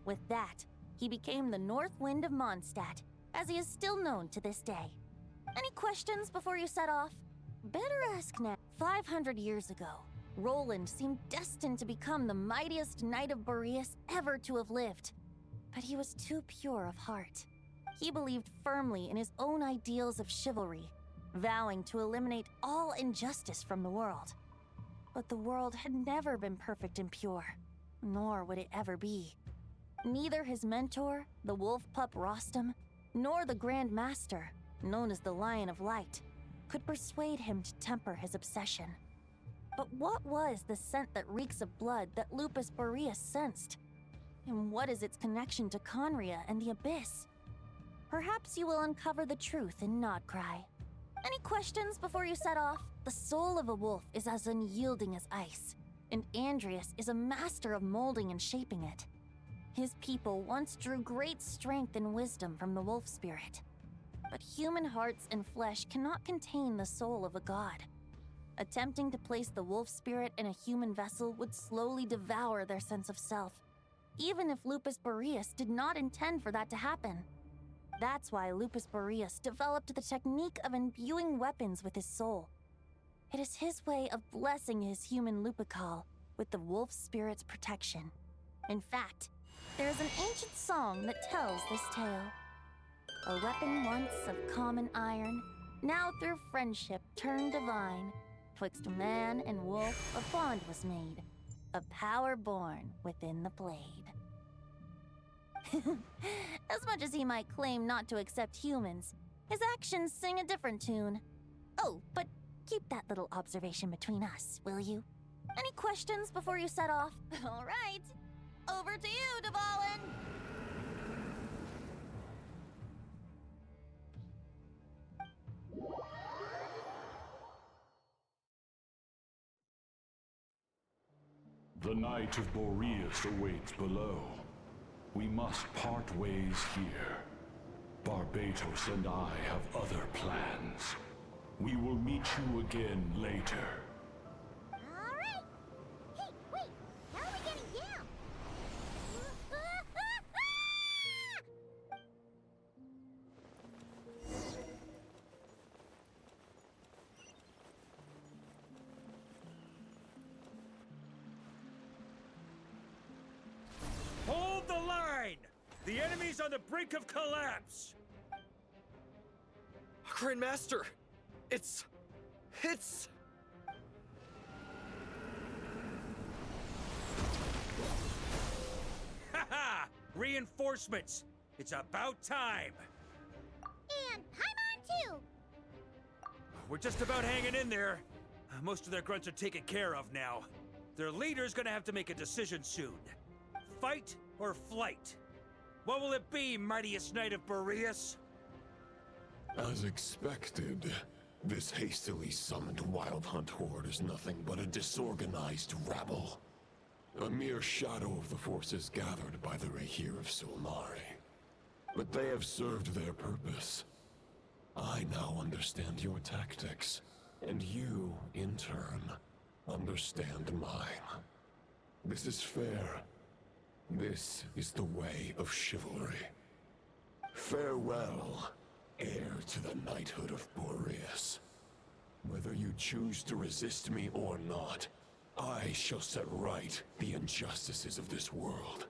With that, he became the North Wind of Mondstadt, as he is still known to this day. Any questions before you set off? Better ask now. 500 years ago, Roland seemed destined to become the mightiest Knight of Boreas ever to have lived. But he was too pure of heart. He believed firmly in his own ideals of chivalry, vowing to eliminate all injustice from the world. But the world had never been perfect and pure, nor would it ever be. Neither his mentor, the wolf pup Rostam, nor the Grand Master, known as the Lion of Light, could persuade him to temper his obsession. But what was the scent that reeks of blood that Lupus Boreas sensed? And what is its connection to Conria and the Abyss? Perhaps you will uncover the truth in Nod Krai. Any questions before you set off? The soul of a wolf is as unyielding as ice, and Andreas is a master of molding and shaping it. His people once drew great strength and wisdom from the wolf spirit. But human hearts and flesh cannot contain the soul of a god. Attempting to place the wolf spirit in a human vessel would slowly devour their sense of self, even if Lupus Boreas did not intend for that to happen. That's why Lupus Boreas developed the technique of imbuing weapons with his soul. It is his way of blessing his human Lupical with the wolf spirit's protection. In fact, there is an ancient song that tells this tale. A weapon once of common iron, now through friendship turned divine. Twixt man and wolf a bond was made, a power born within the blade. As much as he might claim not to accept humans, his actions sing a different tune. Oh, but keep that little observation between us, will you? Any questions before you set off? All right, over to you, Dvalin! The Knight of Boreas awaits below. We must part ways here. Barbatos and I have other plans. We will meet you again later. All right. Hey, wait. How are we getting down? Hold the line! The enemy's on the brink of collapse! Grandmaster! It's... Haha! Reinforcements! It's about time! And Paimon too! We're just about hanging in there. Most of their grunts are taken care of now. Their leader's gonna have to make a decision soon. Fight or flight? What will it be, mightiest Knight of Boreas? As expected, this hastily summoned Wild Hunt horde is nothing but a disorganized rabble. A mere shadow of the forces gathered by the Rahir of Solnari. But they have served their purpose. I now understand your tactics, and you, in turn, understand mine. This is fair. This is the way of chivalry. Farewell, heir to the knighthood of Boreas. Whether you choose to resist me or not, I shall set right the injustices of this world.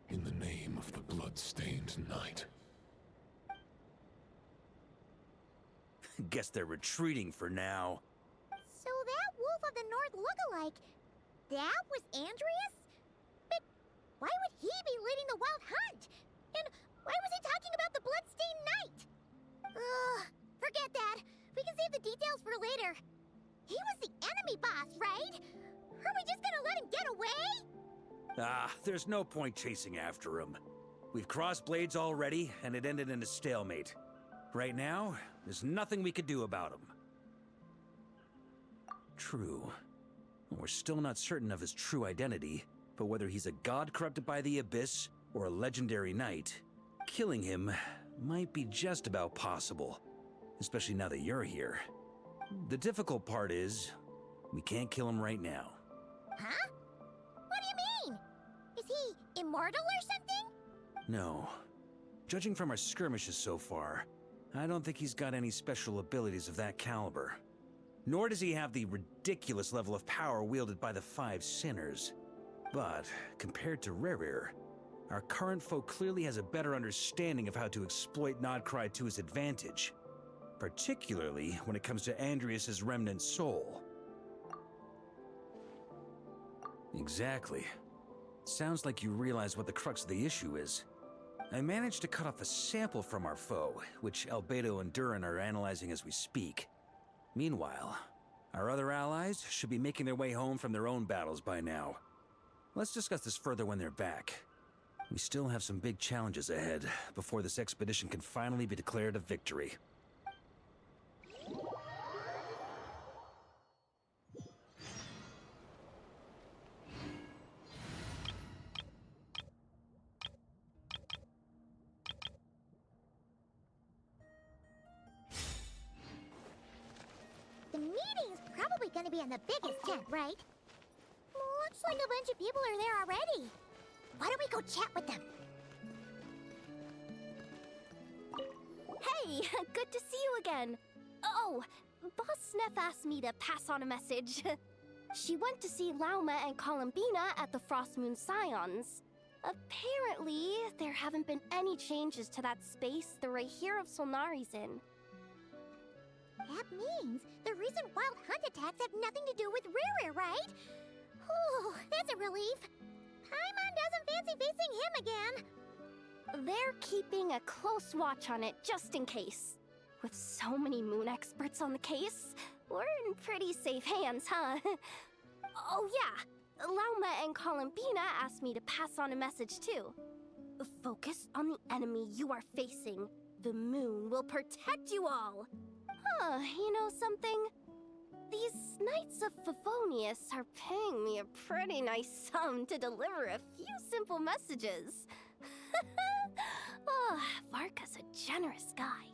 In the name of the blood-stained knight. Guess they're retreating for now. So that Wolf of the North lookalike, that was Andreas? But why would he be leading the Wild Hunt? And why was he talking about the Bloodstained Knight? Ugh, forget that. We can save the details for later. He was the enemy boss, right? Are we just gonna let him get away? There's no point chasing after him. We've crossed blades already, and it ended in a stalemate. Right now, there's nothing we could do about him. True. We're still not certain of his true identity, but whether he's a god corrupted by the Abyss or a legendary knight, killing him might be just about possible, especially now that you're here. The difficult part is, we can't kill him right now. Huh? What do you mean? Is he immortal or something? No. Judging from our skirmishes so far, I don't think he's got any special abilities of that caliber. Nor does he have the ridiculous level of power wielded by the Five Sinners. But, compared to Rerir, Our current foe clearly has a better understanding of how to exploit Nodcry to his advantage, particularly when it comes to Andrias's remnant soul. Exactly. Sounds like you realize what the crux of the issue is. I managed to cut off a sample from our foe, which Albedo and Durin are analyzing as we speak. Meanwhile, our other allies should be making their way home from their own battles by now. Let's discuss this further when they're back. We still have some big challenges ahead before this expedition can finally be declared a victory. The meeting's probably gonna be in the biggest tent, right? Looks like a bunch of people are there already. Why don't we go chat with them? Hey, good to see you again. Oh, Boss Sneff asked me to pass on a message. She went to see Lauma and Columbina at the Frost Moon Scions. Apparently, there haven't been any changes to that space the Rahir of Solnari's in. That means the recent wild hunt attacks have nothing to do with Riri, right? Whew, that's a relief. Paimon doesn't fancy facing him again. They're keeping a close watch on it just in case. With so many moon experts on the case, we're in pretty safe hands, huh? Oh yeah, Lauma and Columbina asked me to pass on a message too. Focus on the enemy you are facing. The moon will protect you all. Huh, you know something? These Knights of Favonius are paying me a pretty nice sum to deliver a few simple messages. Oh, Varka's a generous guy.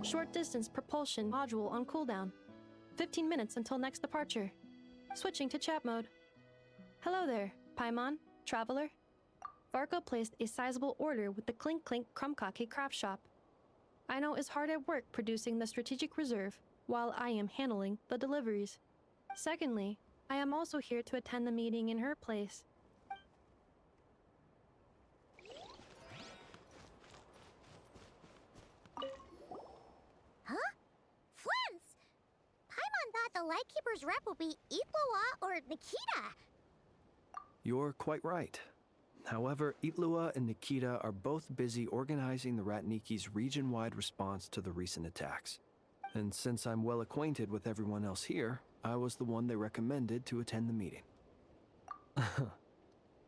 Short distance propulsion module on cooldown. 15 minutes until next departure. Switching to chat mode. Hello there, Paimon, traveler. Varka placed a sizable order with the Clink Clink Krumkake craft shop. I know is hard at work producing the strategic reserve, while I am handling the deliveries. Secondly, I am also here to attend the meeting in her place. Huh? Flint's! Paimon thought the Lightkeeper's rep would be Itlua or Nikita. You're quite right. However, Itlua and Nikita are both busy organizing the Ratniki's region-wide response to the recent attacks. And since I'm well acquainted with everyone else here, I was the one they recommended to attend the meeting.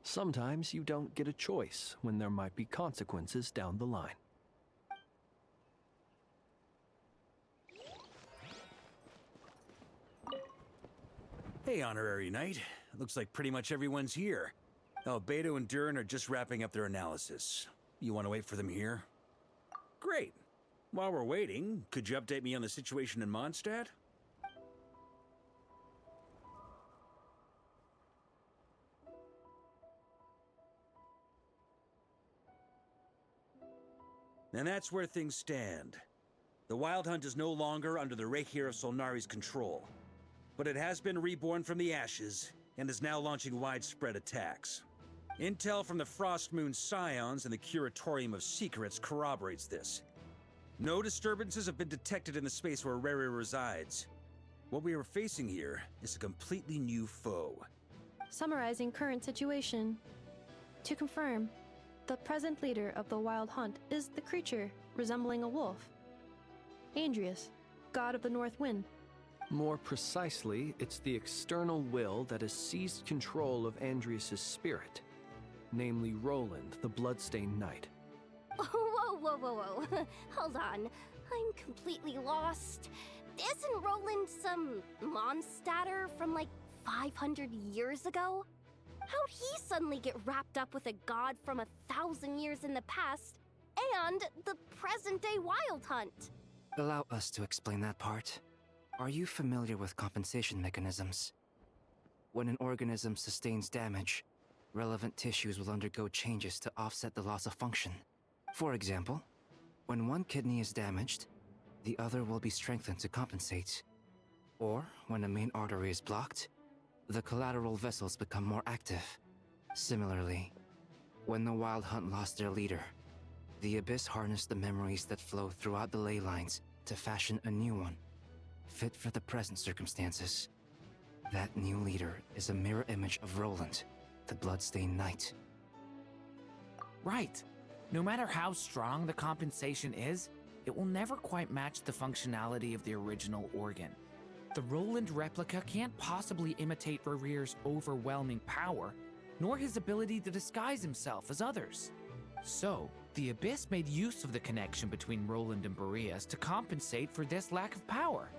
Sometimes you don't get a choice when there might be consequences down the line. Hey, Honorary Knight. Looks like pretty much everyone's here. Albedo and Durin are just wrapping up their analysis. You want to wait for them here? Great. While we're waiting, could you update me on the situation in Mondstadt? And that's where things stand. The Wild Hunt is no longer under the Rahir of Solnari's control, but it has been reborn from the ashes and is now launching widespread attacks. Intel from the Frost Moon Scions and the Curatorium of Secrets corroborates this. No disturbances have been detected in the space where Riri resides. What we are facing here is a completely new foe. Summarizing current situation. To confirm, the present leader of the Wild Hunt is the creature resembling a wolf. Andrias, god of the North Wind. More precisely, it's the external will that has seized control of Andrias' spirit, namely Roland, the Bloodstained Knight. Whoa. Hold on. I'm completely lost. Isn't Roland some Mondstadter from like 500 years ago? How'd he suddenly get wrapped up with a god from 1,000 years in the past and the present-day Wild Hunt? Allow us to explain that part. Are you familiar with compensation mechanisms? When an organism sustains damage, relevant tissues will undergo changes to offset the loss of function. For example, when one kidney is damaged, the other will be strengthened to compensate. Or, when a main artery is blocked, the collateral vessels become more active. Similarly, when the Wild Hunt lost their leader, the Abyss harnessed the memories that flow throughout the ley lines to fashion a new one, fit for the present circumstances. That new leader is a mirror image of Roland, the Bloodstained Knight. Right. No matter how strong the compensation is, it will never quite match the functionality of the original organ. The Roland replica can't possibly imitate Rerear's overwhelming power, nor his ability to disguise himself as others. So, the Abyss made use of the connection between Roland and Boreas to compensate for this lack of power.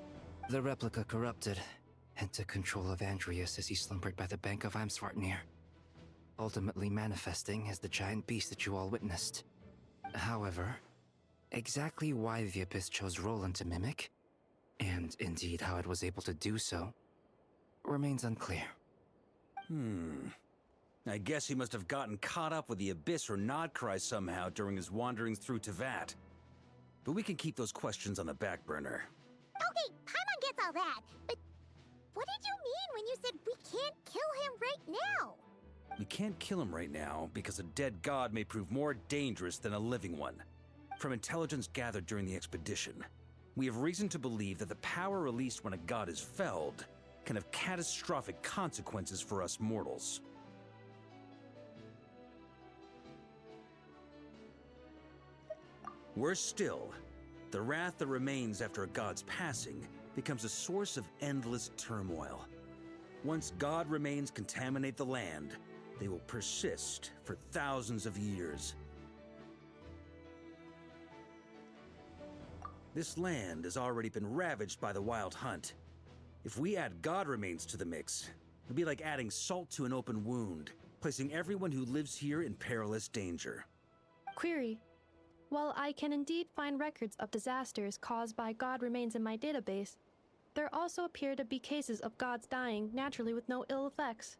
The replica corrupted and took control of Andreas as he slumbered by the bank of Amsvartnir, ultimately manifesting as the giant beast that you all witnessed. However, exactly why the Abyss chose Roland to mimic, and indeed how it was able to do so, remains unclear. I guess he must have gotten caught up with the Abyss or Krai somehow during his wanderings through Teyvat. But we can keep those questions on the back burner. Okay, Paimon gets all that, but what did you mean when you said we can't kill him right now? We can't kill him right now because a dead god may prove more dangerous than a living one. From intelligence gathered during the expedition, we have reason to believe that the power released when a god is felled can have catastrophic consequences for us mortals. Worse still, the wrath that remains after a god's passing becomes a source of endless turmoil. Once god remains contaminate the land, they will persist for thousands of years. This land has already been ravaged by the Wild Hunt. If we add god remains to the mix, it'll be like adding salt to an open wound, placing everyone who lives here in perilous danger. Query. While I can indeed find records of disasters caused by god remains in my database, there also appear to be cases of gods dying naturally with no ill effects.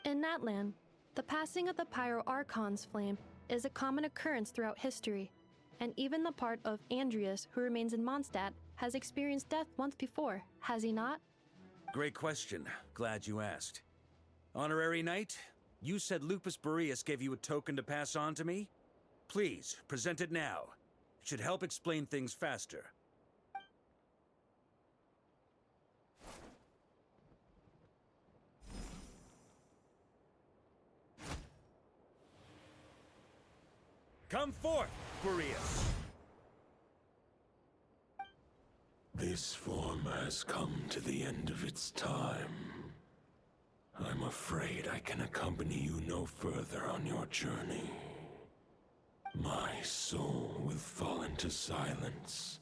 In that land, the passing of the Pyro-Archon's flame is a common occurrence throughout history, and even the part of Andreas who remains in Mondstadt has experienced death once before, has he not? Great question. Glad you asked. Honorary Knight, you said Lupus Boreas gave you a token to pass on to me? Please, present it now. It should help explain things faster. Come forth, Boreas! This form has come to the end of its time. I'm afraid I can accompany you no further on your journey. My soul will fall into silence,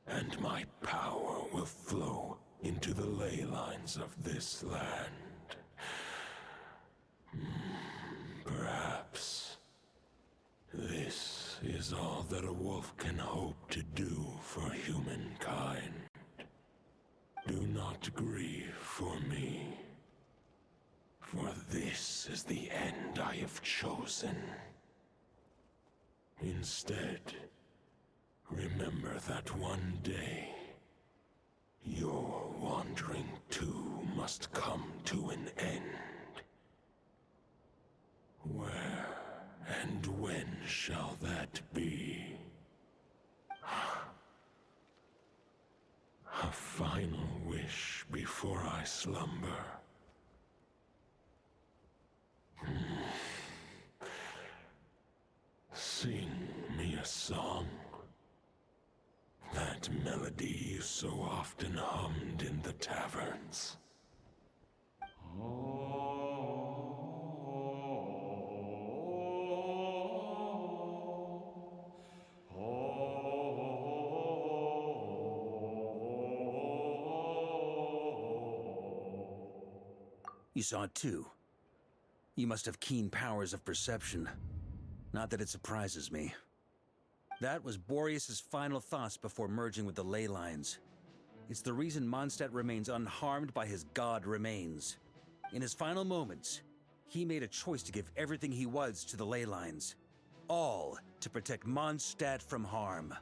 and my power will flow into the ley lines of this land. Perhaps this is all that a wolf can hope to do for humankind. Do not grieve for me, for this is the end I have chosen. Instead, remember that one day, your wandering too must come to an end. Where and when shall that be? A final wish before I slumber. Sing me a song. That melody you so often hummed in the taverns. You saw it too. You must have keen powers of perception. Not that it surprises me. That was Boreas' final thoughts before merging with the ley lines. It's the reason Mondstadt remains unharmed by his god remains. In his final moments, he made a choice to give everything he was to the ley lines. all to protect Mondstadt from harm.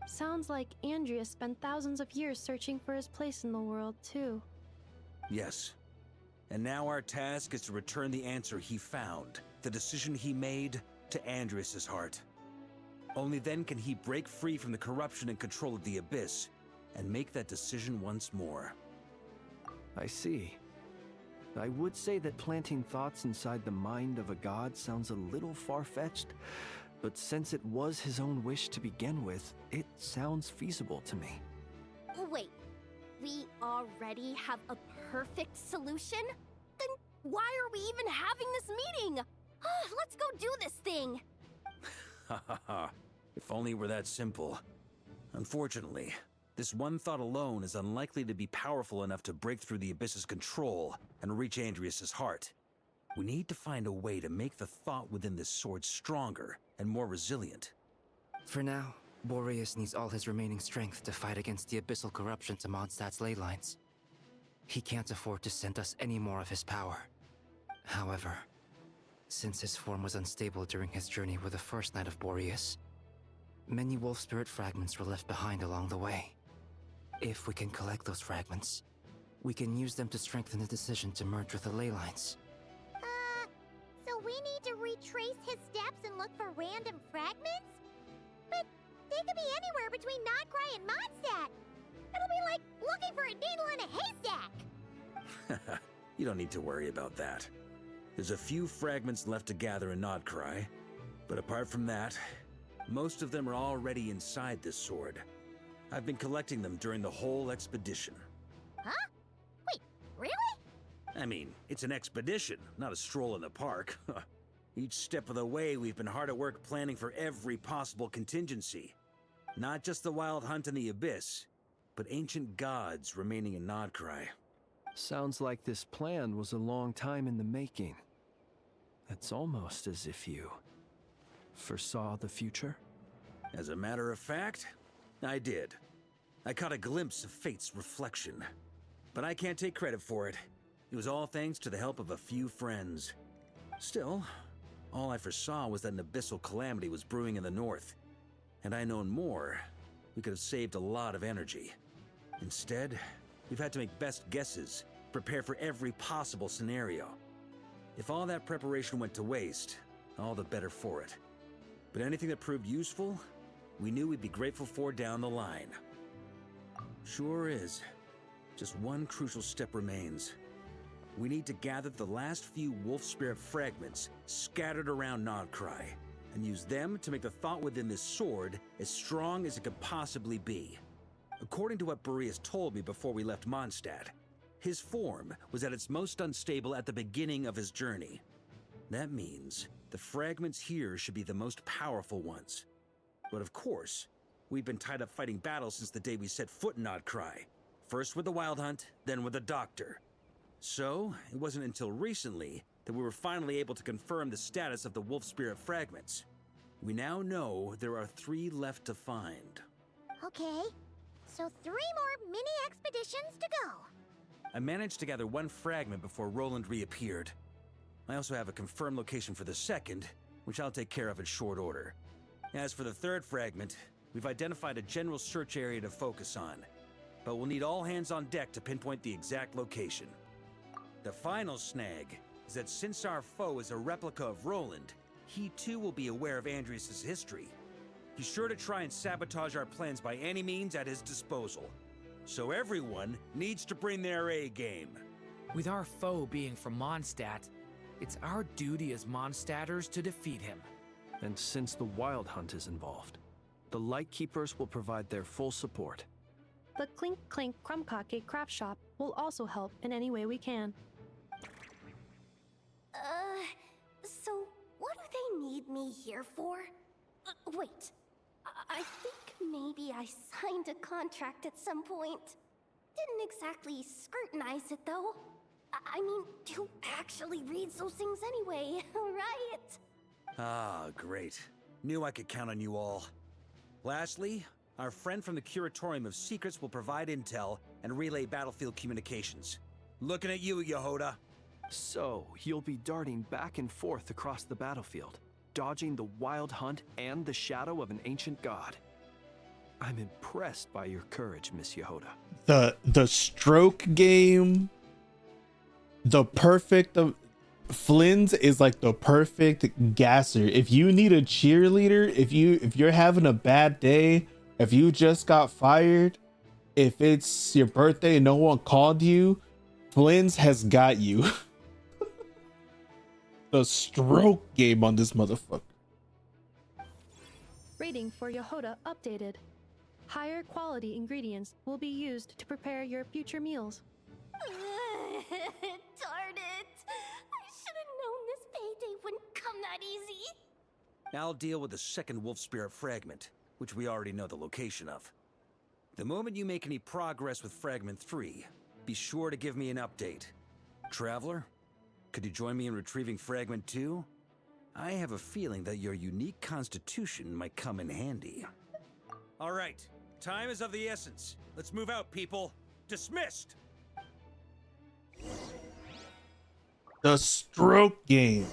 Sounds like Andreas spent thousands of years searching for his place in the world, too. Yes. And now our task is to return the answer he found, the decision he made, to Andreas' heart. Only then can he break free from the corruption and control of the Abyss, and make that decision once more. I see. I would say that planting thoughts inside the mind of a god sounds a little far-fetched, but since it was his own wish to begin with, it sounds feasible to me. Wait, we already have a perfect solution? Then why are we even having this meeting? Let's go do this thing! Ha ha ha. If only it were that simple. Unfortunately, this one thought alone is unlikely to be powerful enough to break through the Abyss's control and reach Andreas' heart. We need to find a way to make the thought within this sword stronger and more resilient. For now, Boreas needs all his remaining strength to fight against the abyssal corruption to Mondstadt's ley lines. He can't afford to send us any more of his power. However, since his form was unstable during his journey with the first Knight of Boreas, many wolf spirit fragments were left behind along the way. If we can collect those fragments, we can use them to strengthen the decision to merge with the ley lines. So we need to retrace his steps and look for random fragments? But they could be anywhere between Krai and Mondstadt. It'll be like looking for a needle in a haystack. You don't need to worry about that. There's a few fragments left to gather in Krai, but apart from that, most of them are already inside this sword. I've been collecting them during the whole expedition. Huh? Wait, really? I mean, it's an expedition, not a stroll in the park. Each step of the way, we've been hard at work planning for every possible contingency. Not just the wild hunt in the Abyss, but ancient gods remaining in Krai. Sounds like this plan was a long time in the making. It's almost as if you foresaw the future. As a matter of fact, I did. I caught a glimpse of fate's reflection. But I can't take credit for it. It was all thanks to the help of a few friends. Still, all I foresaw was that an abyssal calamity was brewing in the north. Had I known more, we could have saved a lot of energy. Instead, we've had to make best guesses, prepare for every possible scenario. If all that preparation went to waste, all the better for it. But anything that proved useful, we knew we'd be grateful for down the line. Sure is. Just one crucial step remains. We need to gather the last few wolf spirit fragments scattered around Krai, and use them to make the thought within this sword as strong as it could possibly be. According to what Boreas told me before we left Mondstadt, his form was at its most unstable at the beginning of his journey. That means the fragments here should be the most powerful ones. But of course, we've been tied up fighting battles since the day we set foot in Krai. First with the Wild Hunt, then with the Doctor. So, it wasn't until recently that we were finally able to confirm the status of the Wolf Spirit fragments. We now know there are 3 left to find. Okay, so 3 more mini expeditions to go. I managed to gather 1 fragment before Roland reappeared. I also have a confirmed location for the second, which I'll take care of in short order. As for the 3rd fragment, we've identified a general search area to focus on, but we'll need all hands on deck to pinpoint the exact location. The final snag is that since our foe is a replica of Roland, he too will be aware of Andreas' history. He's sure to try and sabotage our plans by any means at his disposal. So everyone needs to bring their A game. With our foe being from Mondstadt, it's our duty as Mondstadters to defeat him. And since the Wild Hunt is involved, the Lightkeepers will provide their full support. The Clink Clink Krumkake craft shop will also help in any way we can. So what do they need me here for? Wait, I think maybe I signed a contract at some point. Didn't exactly scrutinize it though. I mean, who actually reads those things anyway, right? Ah, great. Knew I could count on you all. Lastly, our friend from the Curatorium of Secrets will provide intel and relay battlefield communications. Looking at you, Yehoda. So, you'll be darting back and forth across the battlefield. dodging the wild hunt and the shadow of an ancient god. I'm impressed by your courage, Miss Yehoda. The stroke game, Flynn's is like the perfect gasser. If you need a cheerleader, if you're having a bad day, if you just got fired, if it's your birthday and no one called you, Flynn's has got you. The stroke game on this motherfucker. Rating for Yehoda updated. Higher quality ingredients will be used to prepare your future meals. Darn it! I should have known this payday wouldn't come that easy. I'll deal with the second wolf spirit fragment, which we already know the location of. The moment you make any progress with Fragment 3, be sure to give me an update. Traveler, could you join me in retrieving Fragment 2? I have a feeling that your unique constitution might come in handy. All right, time is of the essence. Let's move out, people. Dismissed! The stroke game.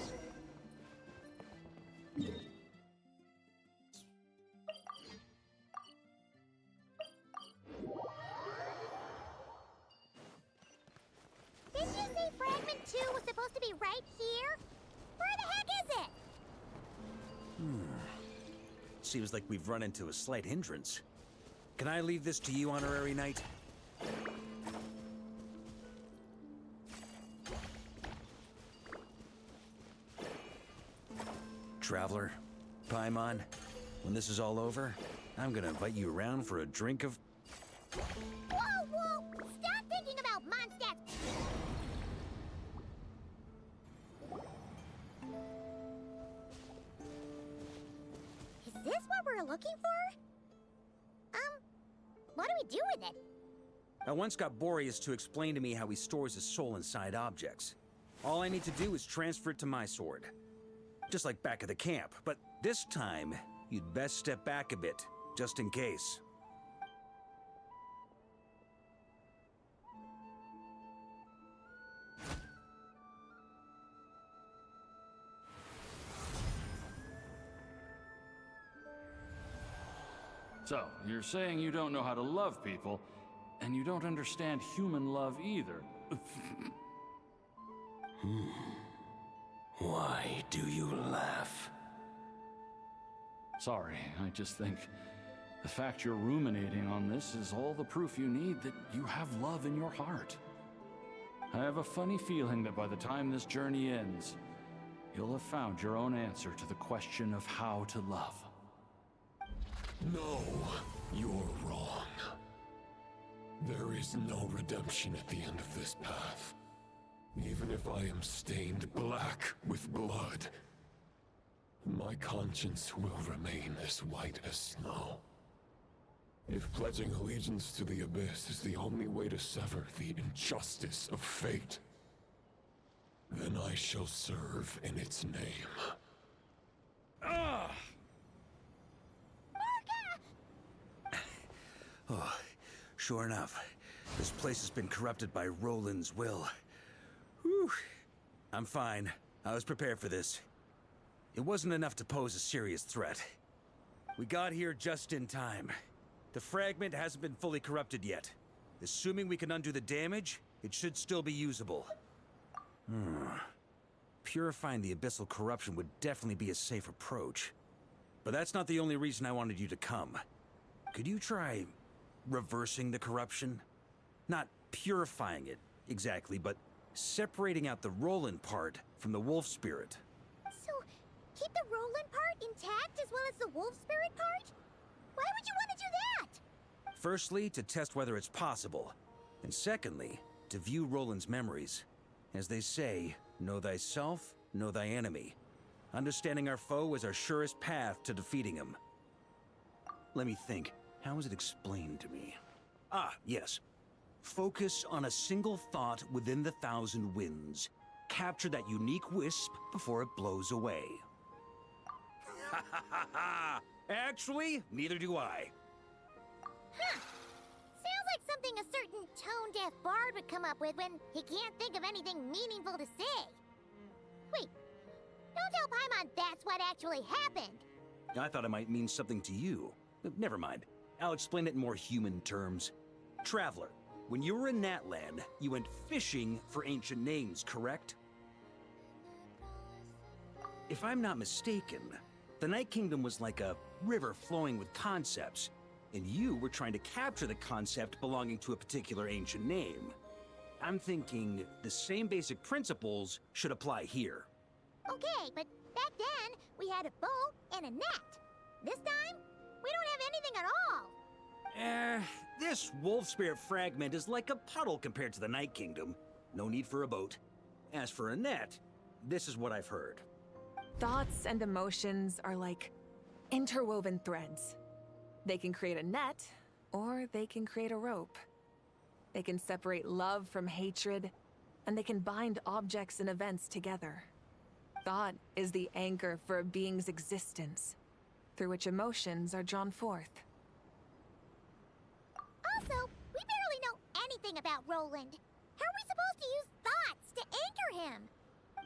Didn't you say Fragment 2 was supposed to be right here? Where the heck is it? Seems like we've run into a slight hindrance. Can I leave this to you, Honorary Knight? Traveler, Paimon, when this is all over, I'm gonna invite you around for a drink of... Whoa, whoa! Stop thinking about Mondstadt! Is this what we're looking for? What do we do with it? I once got Boreas to explain to me how he stores his soul inside objects. All I need to do is transfer it to my sword. Just like back at the camp, but this time, you'd best step back a bit, just in case. So, you're saying you don't know how to love people, and you don't understand human love either. Why do you laugh? Sorry, I just think the fact you're ruminating on this is all the proof you need that you have love in your heart. I have a funny feeling that by the time this journey ends, you'll have found your own answer to the question of how to love. No, you're wrong. There is no redemption at the end of this path. Even if I am stained black with blood, my conscience will remain as white as snow. If pledging allegiance to the Abyss is the only way to sever the injustice of fate, then I shall serve in its name. Oh, sure enough, this place has been corrupted by Roland's will. Whew. I'm fine. I was prepared for this. It wasn't enough to pose a serious threat. We got here just in time. The fragment hasn't been fully corrupted yet. Assuming we can undo the damage, it should still be usable. Purifying the abyssal corruption would definitely be a safe approach. But that's not the only reason I wanted you to come. Could you try reversing the corruption? Not purifying it, exactly, but separating out the Roland part from the wolf spirit. So, keep the Roland part intact as well as the wolf spirit part? Why would you want to do that? Firstly, to test whether it's possible. And secondly, to view Roland's memories. As they say, know thyself, know thy enemy. Understanding our foe is our surest path to defeating him. Let me think. How was it explained to me? Ah, yes. Focus on a single thought within the 1,000 winds. Capture that unique wisp before it blows away. Ha ha ha ha! Actually, neither do I. Huh. Sounds like something a certain tone-deaf bard would come up with when he can't think of anything meaningful to say. Wait, Don't tell Paimon that's what actually happened. I thought it might mean something to you. Never mind. I'll explain it in more human terms. Traveler, when you were in Natland, you went fishing for ancient names, correct? If I'm not mistaken, the Night Kingdom was like a river flowing with concepts, and you were trying to capture the concept belonging to a particular ancient name. I'm thinking the same basic principles should apply here. Okay, but back then, we had a bow and a net. This time, we don't have anything at all. This wolf spirit fragment is like a puddle compared to the Night Kingdom. No need for a boat. As for a net, this is what I've heard. Thoughts and emotions are like interwoven threads. They can create a net, or they can create a rope. They can separate love from hatred, and they can bind objects and events together. Thought is the anchor for a being's existence, through which emotions are drawn forth. Also, we barely know anything about Roland. How are we supposed to use thoughts to anchor him?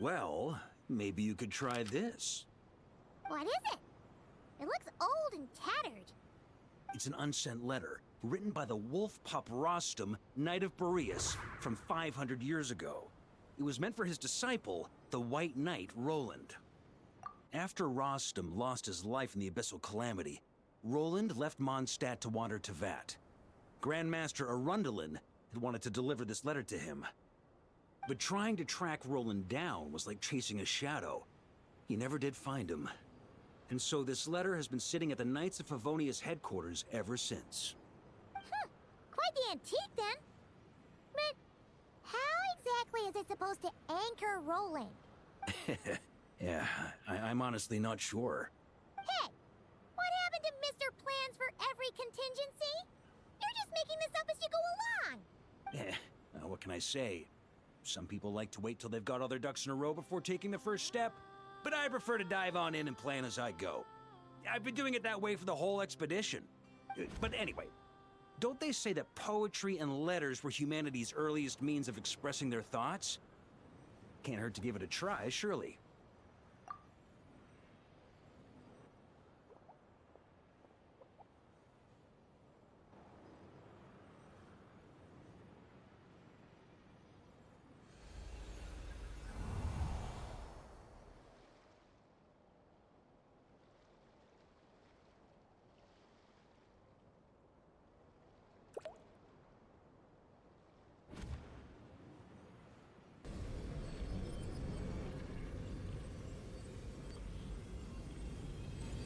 Well, maybe you could try this. What is it? It looks old and tattered. It's an unsent letter, written by the wolf pup Rostam, Knight of Boreas, from 500 years ago. It was meant for his disciple, the White Knight Roland. After Rostam lost his life in the Abyssal Calamity, Roland left Mondstadt to wander to Vat. Grandmaster Arundelen had wanted to deliver this letter to him. But trying to track Roland down was like chasing a shadow. He never did find him. And so this letter has been sitting at the Knights of Favonius headquarters ever since. Quite the antique, then. But how exactly is it supposed to anchor Roland? Yeah, I'm honestly not sure. Hey, what happened to Mr. Plans for every contingency? You're just making this up as you go along. What can I say? Some people like to wait till they've got all their ducks in a row before taking the first step, but I prefer to dive on in and plan as I go. I've been doing it that way for the whole expedition. But anyway, don't they say that poetry and letters were humanity's earliest means of expressing their thoughts? Can't hurt to give it a try, surely.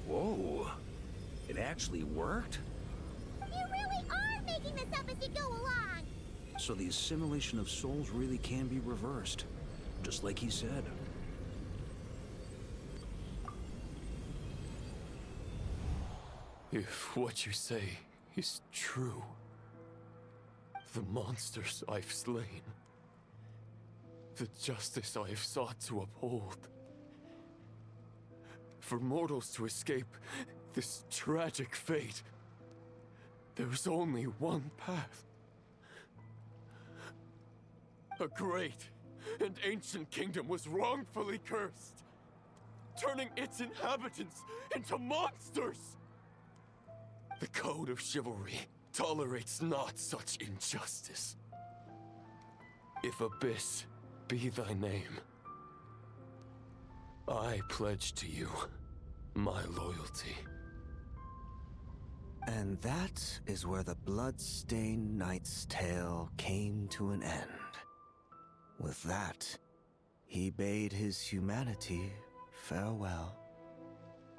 Whoa, it actually worked? You really are making this up as you go along. So the assimilation of souls really can be reversed, just like he said. If what you say is true, the monsters I've slain, the justice I have sought to uphold, for mortals to escape this tragic fate, there's only one path. A great and ancient kingdom was wrongfully cursed, turning its inhabitants into monsters. The code of chivalry tolerates not such injustice. If Abyss be thy name, I pledge to you my loyalty. And that is where the blood-stained knight's tale came to an end. With that, he bade his humanity farewell.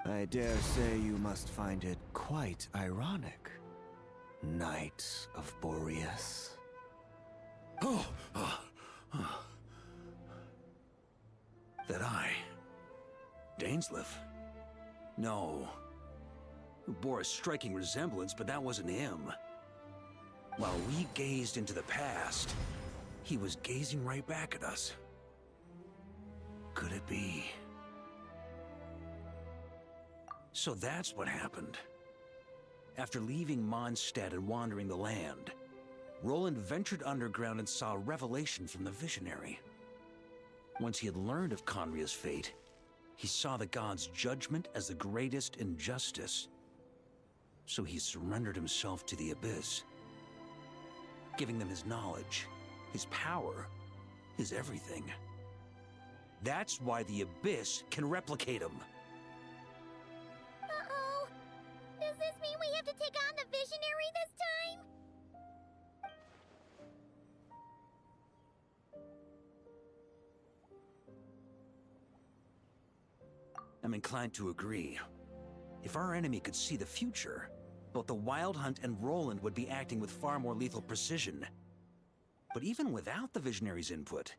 I dare say you must find it quite ironic, Knight of Boreas. That I... Dainsleif? No. It bore a striking resemblance, but that wasn't him. While we gazed into the past, he was gazing right back at us. Could it be? So that's what happened. After leaving Mondstadt and wandering the land, Roland ventured underground and saw a revelation from the Visionary. Once he had learned of Conria's fate, He saw the gods' judgment as the greatest injustice. So he surrendered himself to the Abyss, giving them his knowledge, his power, his everything. That's why the Abyss can replicate him. Uh-oh. Does this mean we have to take on the Visionary this time? I'm inclined to agree. If our enemy could see the future, both the Wild Hunt and Roland would be acting with far more lethal precision. But even without the Visionary's input,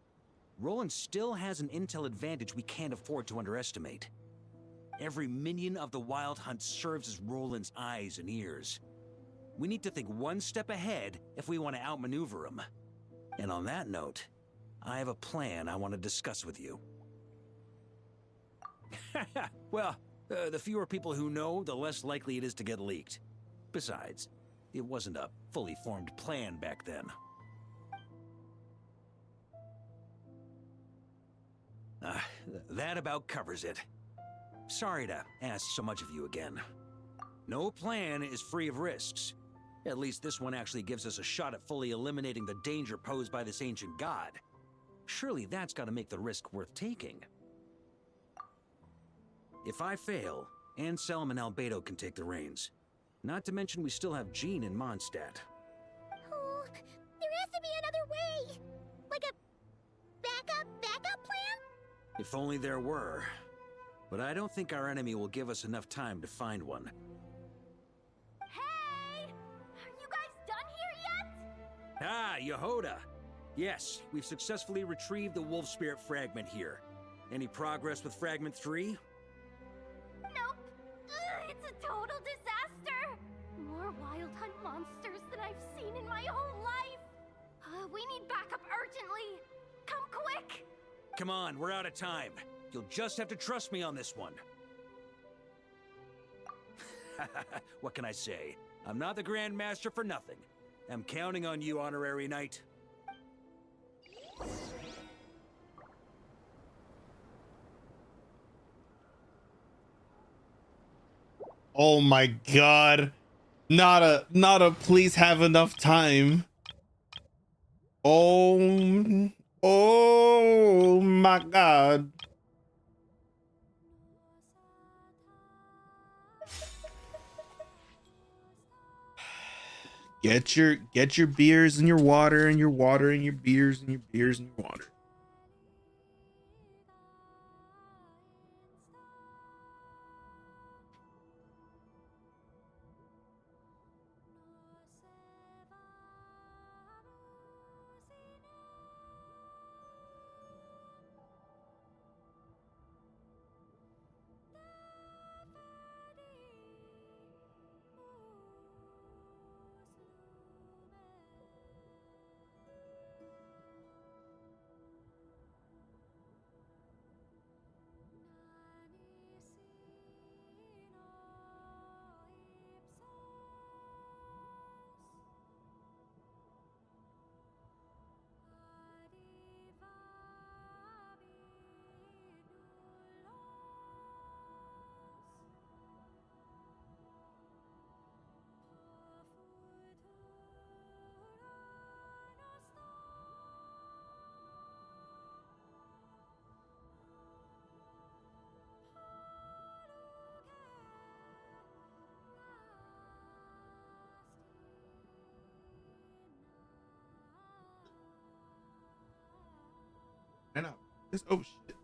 Roland still has an intel advantage we can't afford to underestimate. Every minion of the Wild Hunt serves as Roland's eyes and ears. We need to think one step ahead if we want to outmaneuver him. And on that note, I have a plan I want to discuss with you. Well, the fewer people who know, the less likely it is to get leaked. Besides, it wasn't a fully formed plan back then. That about covers it. Sorry to ask so much of you again. No plan is free of risks. At least this one actually gives us a shot at fully eliminating the danger posed by this ancient god. Surely that's got to make the risk worth taking. If I fail, Anselm and Albedo can take the reins. Not to mention we still have Jean in Mondstadt. Oh, there has to be another way. Like a backup plan? If only there were. But I don't think our enemy will give us enough time to find one. Hey! Are you guys done here yet? Ah, Yehoda! Yes, we've successfully retrieved the Wolf Spirit fragment here. Any progress with Fragment 3? Nope. It's a total disaster. More Wild Hunt monsters than I've seen in my whole life. We need backup urgently. Come quick. Come on, we're out of time. You'll just have to trust me on this one. What can I say? I'm not the Grand Master for nothing. I'm counting on you, Honorary Knight. Oh my god. Not a please have enough time. Oh my god. Get your beers and your water and your water and your beers and your beers and your water. And this oh shit.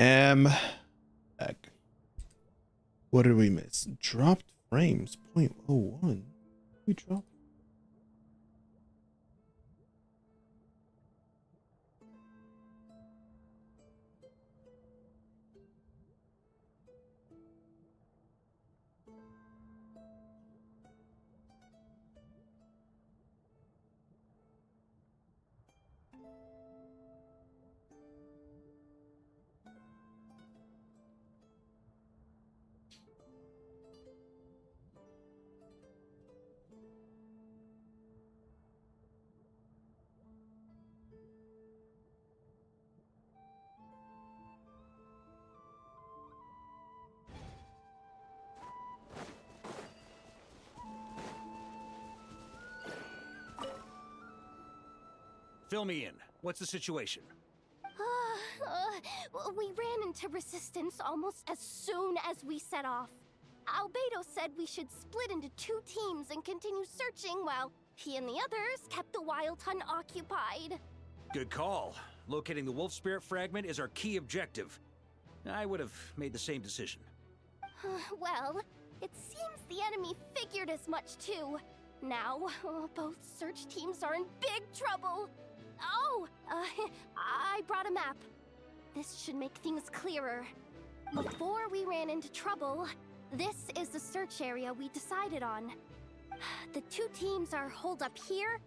am back. What did we miss? Dropped frames 0.01. We dropped. Fill me in. What's the situation? We ran into resistance almost as soon as we set off. Albedo said we should split into 2 teams and continue searching while he and the others kept the Wild Hunt occupied. Good call. Locating the Wolf Spirit fragment is our key objective. I would have made the same decision. Well, it seems the enemy figured as much too. Now, both search teams are in big trouble. Oh, I brought a map. This should make things clearer. Before we ran into trouble, this is the search area we decided on. The 2 teams are holed up here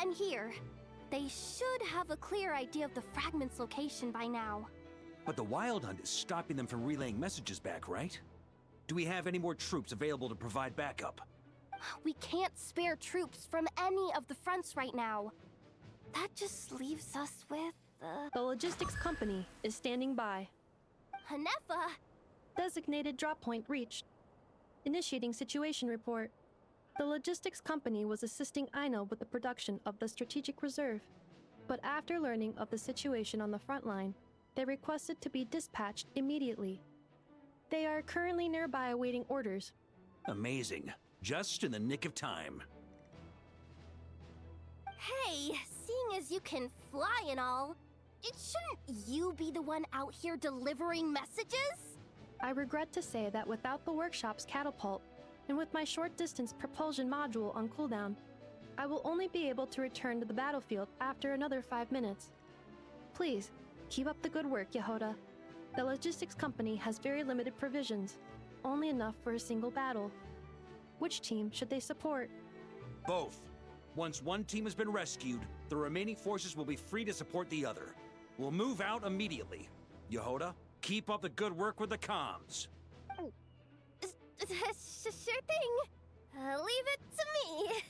and here. They should have a clear idea of the fragment's location by now. But the Wild Hunt is stopping them from relaying messages back, right? Do we have any more troops available to provide backup? We can't spare troops from any of the fronts right now. That just leaves us with, The logistics company is standing by. Hanefa! Designated drop point reached. Initiating situation report. The logistics company was assisting Aino with the production of the strategic reserve. But after learning of the situation on the front line, they requested to be dispatched immediately. They are currently nearby awaiting orders. Amazing. Just in the nick of time. Hey, seeing as you can fly and all, shouldn't you be the one out here delivering messages? I regret to say that without the workshop's catapult, and with my short-distance propulsion module on cooldown, I will only be able to return to the battlefield after another 5 minutes. Please, keep up the good work, Yehoda. The logistics company has very limited provisions, only enough for a single battle. Which team should they support? Both. Once one team has been rescued, the remaining forces will be free to support the other. We'll move out immediately. Yehoda, keep up the good work with the comms. Sure thing. Leave it to me.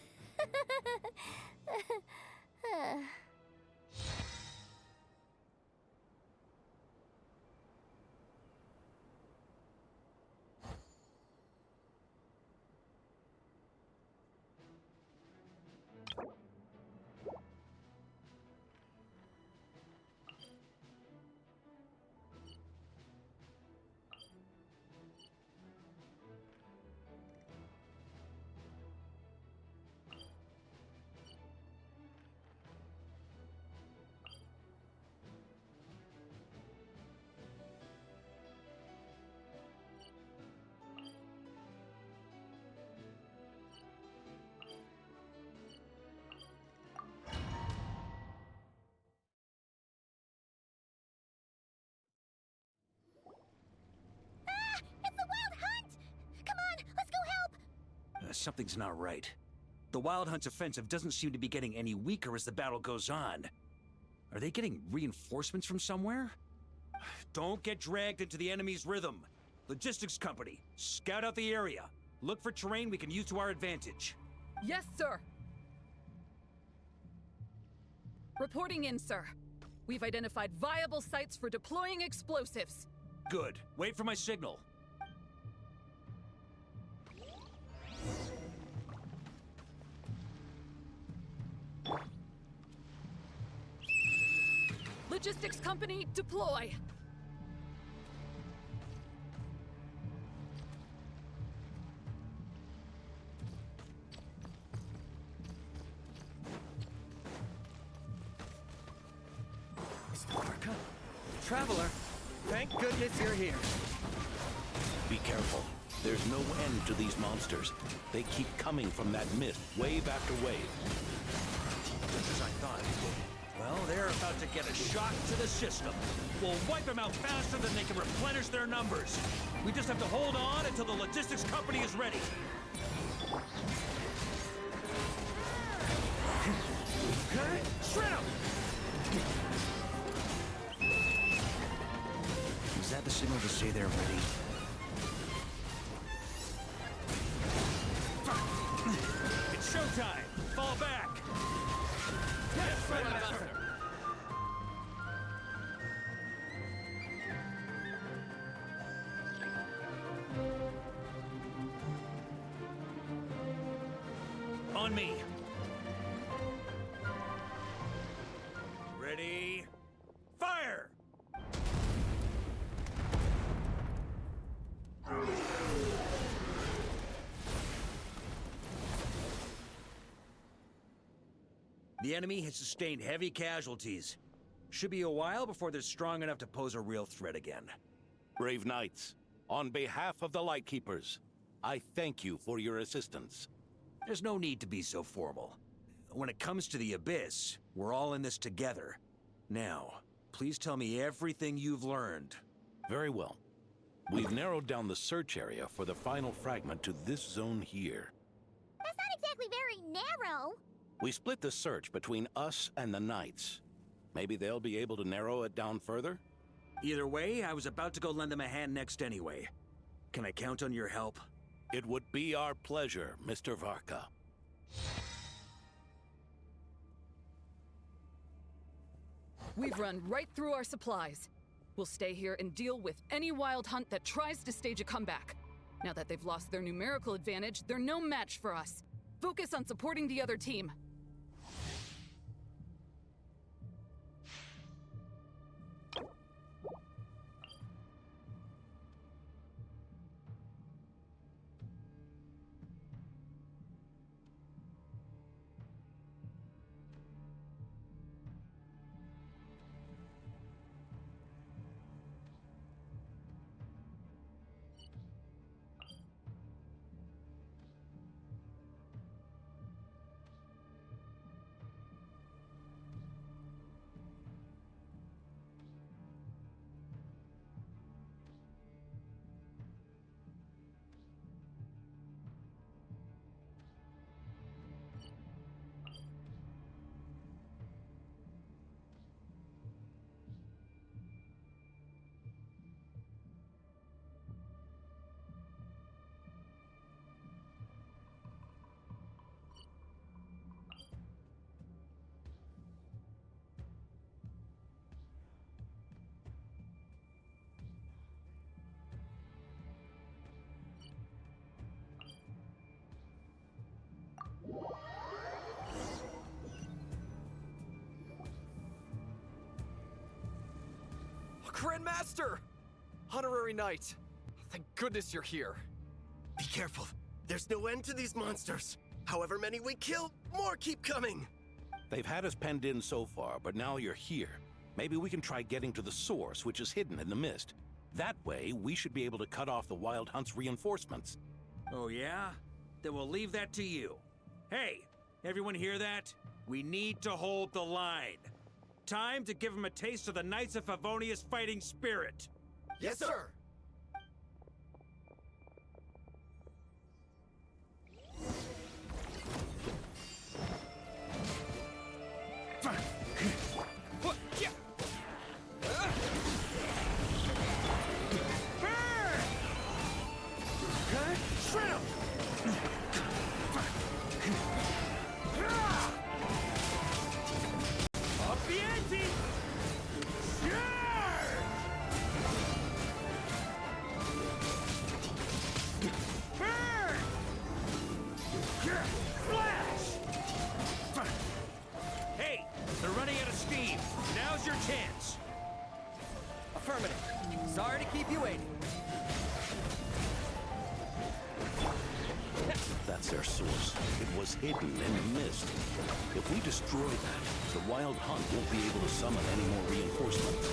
Something's not right. The Wild Hunt's offensive doesn't seem to be getting any weaker as the battle goes on. Are they getting reinforcements from somewhere? Don't get dragged into the enemy's rhythm. Logistics company, scout out the area. Look for terrain we can use to our advantage. Yes, sir. Reporting in, sir. We've identified viable sites for deploying explosives. Good. Wait for my signal. Logistics company, deploy! Mr. Varka? Traveler? Thank goodness you're here. Be careful. There's no end to these monsters. They keep coming from that mist, wave after wave. Just as I thought. Well, they're about to get a shock to the system. We'll wipe them out faster than they can replenish their numbers. We just have to hold on until the logistics company is ready. Shred 'em! Is that the signal to say they're ready? It's showtime! Fall back! Yes, Master! On me! Ready? Fire! The enemy has sustained heavy casualties. Should be a while before they're strong enough to pose a real threat again. Brave knights, on behalf of the Lightkeepers, I thank you for your assistance. There's no need to be so formal. When it comes to the Abyss, we're all in this together. Now, please tell me everything you've learned. Very well. We've narrowed down the search area for the final fragment to this zone here. That's not exactly very narrow. We split the search between us and the Knights. Maybe they'll be able to narrow it down further? Either way, I was about to go lend them a hand next anyway. Can I count on your help? It would be our pleasure, Mr. Varka. We've run right through our supplies. We'll stay here and deal with any wild hunt that tries to stage a comeback. Now that they've lost their numerical advantage, they're no match for us. Focus on supporting the other team. Grandmaster! Honorary Knight! Thank goodness you're here. Be careful. There's no end to these monsters. However many we kill, more keep coming. They've had us penned in so far, but now you're here. Maybe we can try getting to the source, which is hidden in the mist. That way, we should be able to cut off the Wild Hunt's reinforcements. Oh yeah? Then we'll leave that to you. Hey, everyone hear that? We need to hold the line. Time to give them a taste of the Knights of Favonius' fighting spirit. Yes, sir! Hey, they're running out of steam. Now's your chance. Affirmative. Sorry to keep you waiting. That's their source. It was hidden in the mist. If we destroy that, the Wild Hunt won't be able to summon any more reinforcements.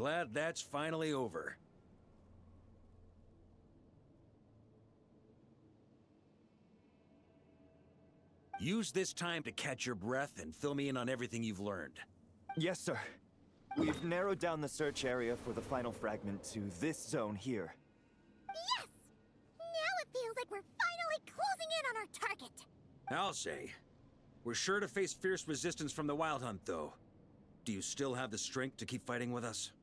glad that's finally over. Use this time to catch your breath and fill me in on everything you've learned. Yes, sir. We've narrowed down the search area for the final fragment to this zone here. Yes! Now it feels like we're finally closing in on our target. I'll say. We're sure to face fierce resistance from the Wild Hunt, though. Do you still have the strength to keep fighting with us?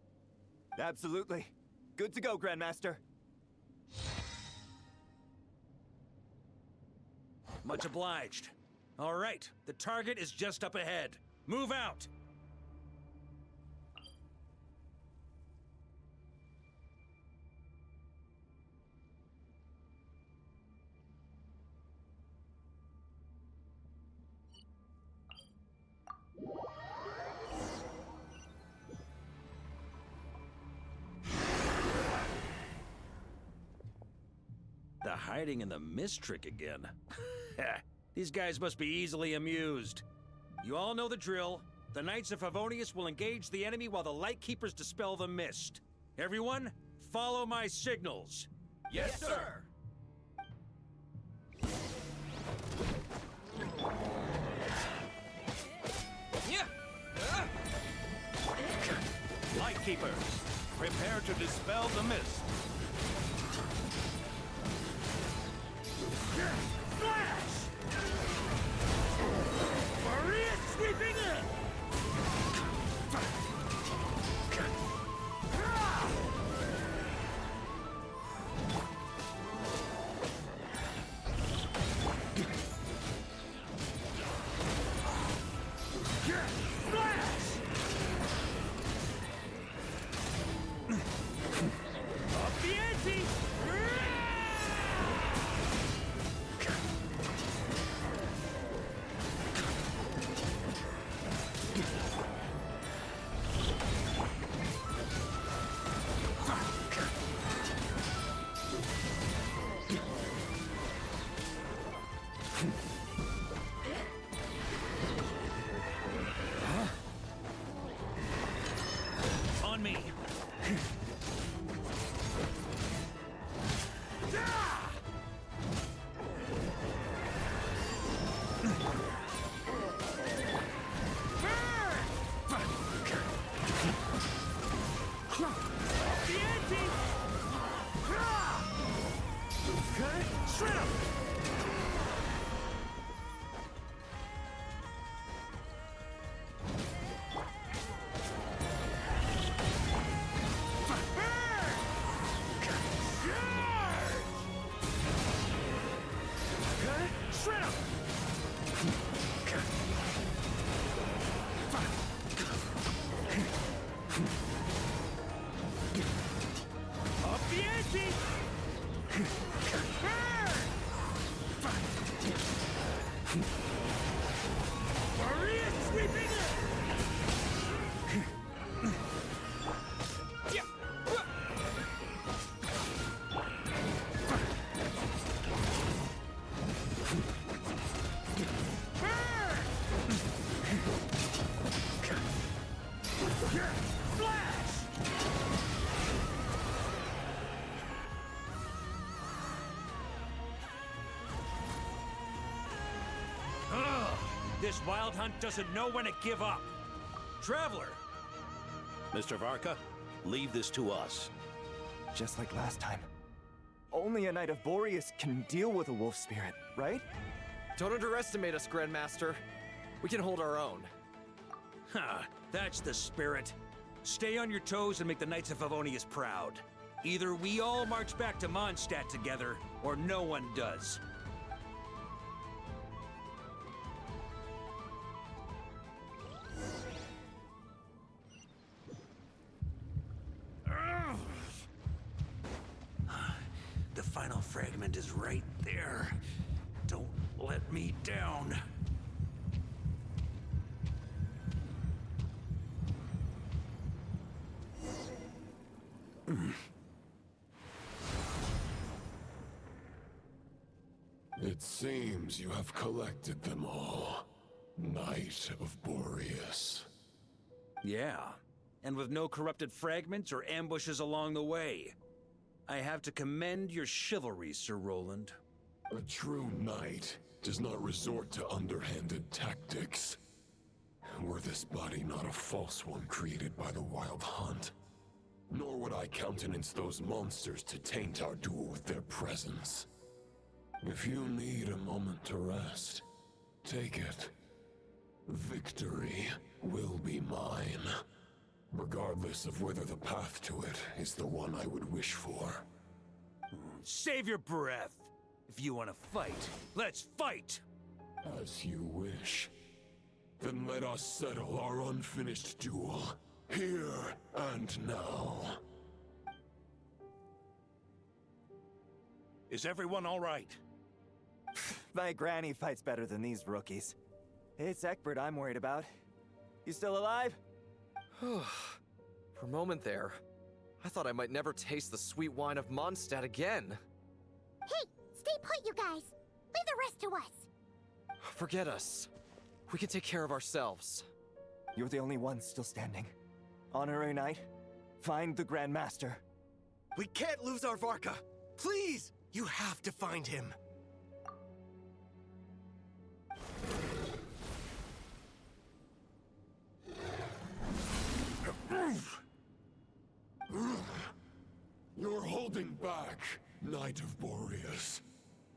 Absolutely. Good to go, Grandmaster. Much obliged. All right, the target is just up ahead. Move out! The hiding in the mist trick again. These guys must be easily amused. You all know the drill. The Knights of Favonius will engage the enemy while the Lightkeepers dispel the mist. Everyone, follow my signals. Yes, sir! Lightkeepers, prepare to dispel the mist. Flash! Maria sweeping in! On me. This Wild Hunt doesn't know when to give up. Traveler! Mr. Varka, leave this to us. Just like last time. Only a Knight of Boreas can deal with a wolf spirit, right? Don't underestimate us, Grandmaster. We can hold our own. Ha! That's the spirit. Stay on your toes and make the Knights of Favonius proud. Either we all march back to Mondstadt together, or no one does. The final fragment is right there. Don't let me down. It seems you have collected them all, Knight of Boreas. Yeah, and with no corrupted fragments or ambushes along the way. I have to commend your chivalry, Sir Roland. A true knight does not resort to underhanded tactics. Were this body not a false one created by the Wild Hunt, nor would I countenance those monsters to taint our duel with their presence. If you need a moment to rest, take it. Victory will be mine, regardless of whether the path to it is the one I would wish for. Save your breath! If you want to fight, let's fight! As you wish. Then let us settle our unfinished duel, here and now. Is everyone all right? My granny fights better than these rookies. It's Egbert I'm worried about. You still alive? For a moment there, I thought I might never taste the sweet wine of Mondstadt again. Hey, stay put, you guys. Leave the rest to us. Forget us. We can take care of ourselves. You're the only one still standing. Honorary Knight, find the Grand Master. We can't lose our Varka! Please! You have to find him. You're holding back, Knight of Boreas.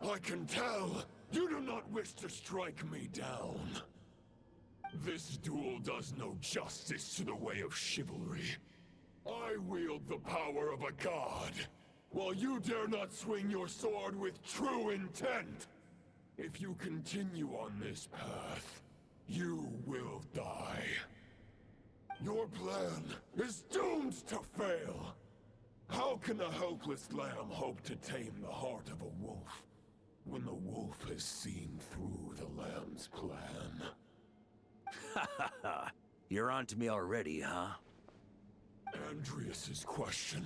I can tell you do not wish to strike me down. This duel does no justice to the way of chivalry. I wield the power of a god, while you dare not swing your sword with true intent. If you continue on this path, you will die. Your plan is doomed to fail. How can a helpless lamb hope to tame the heart of a wolf, when the wolf has seen through the lamb's plan? Ha ha ha! You're on to me already, huh? Andrias's question,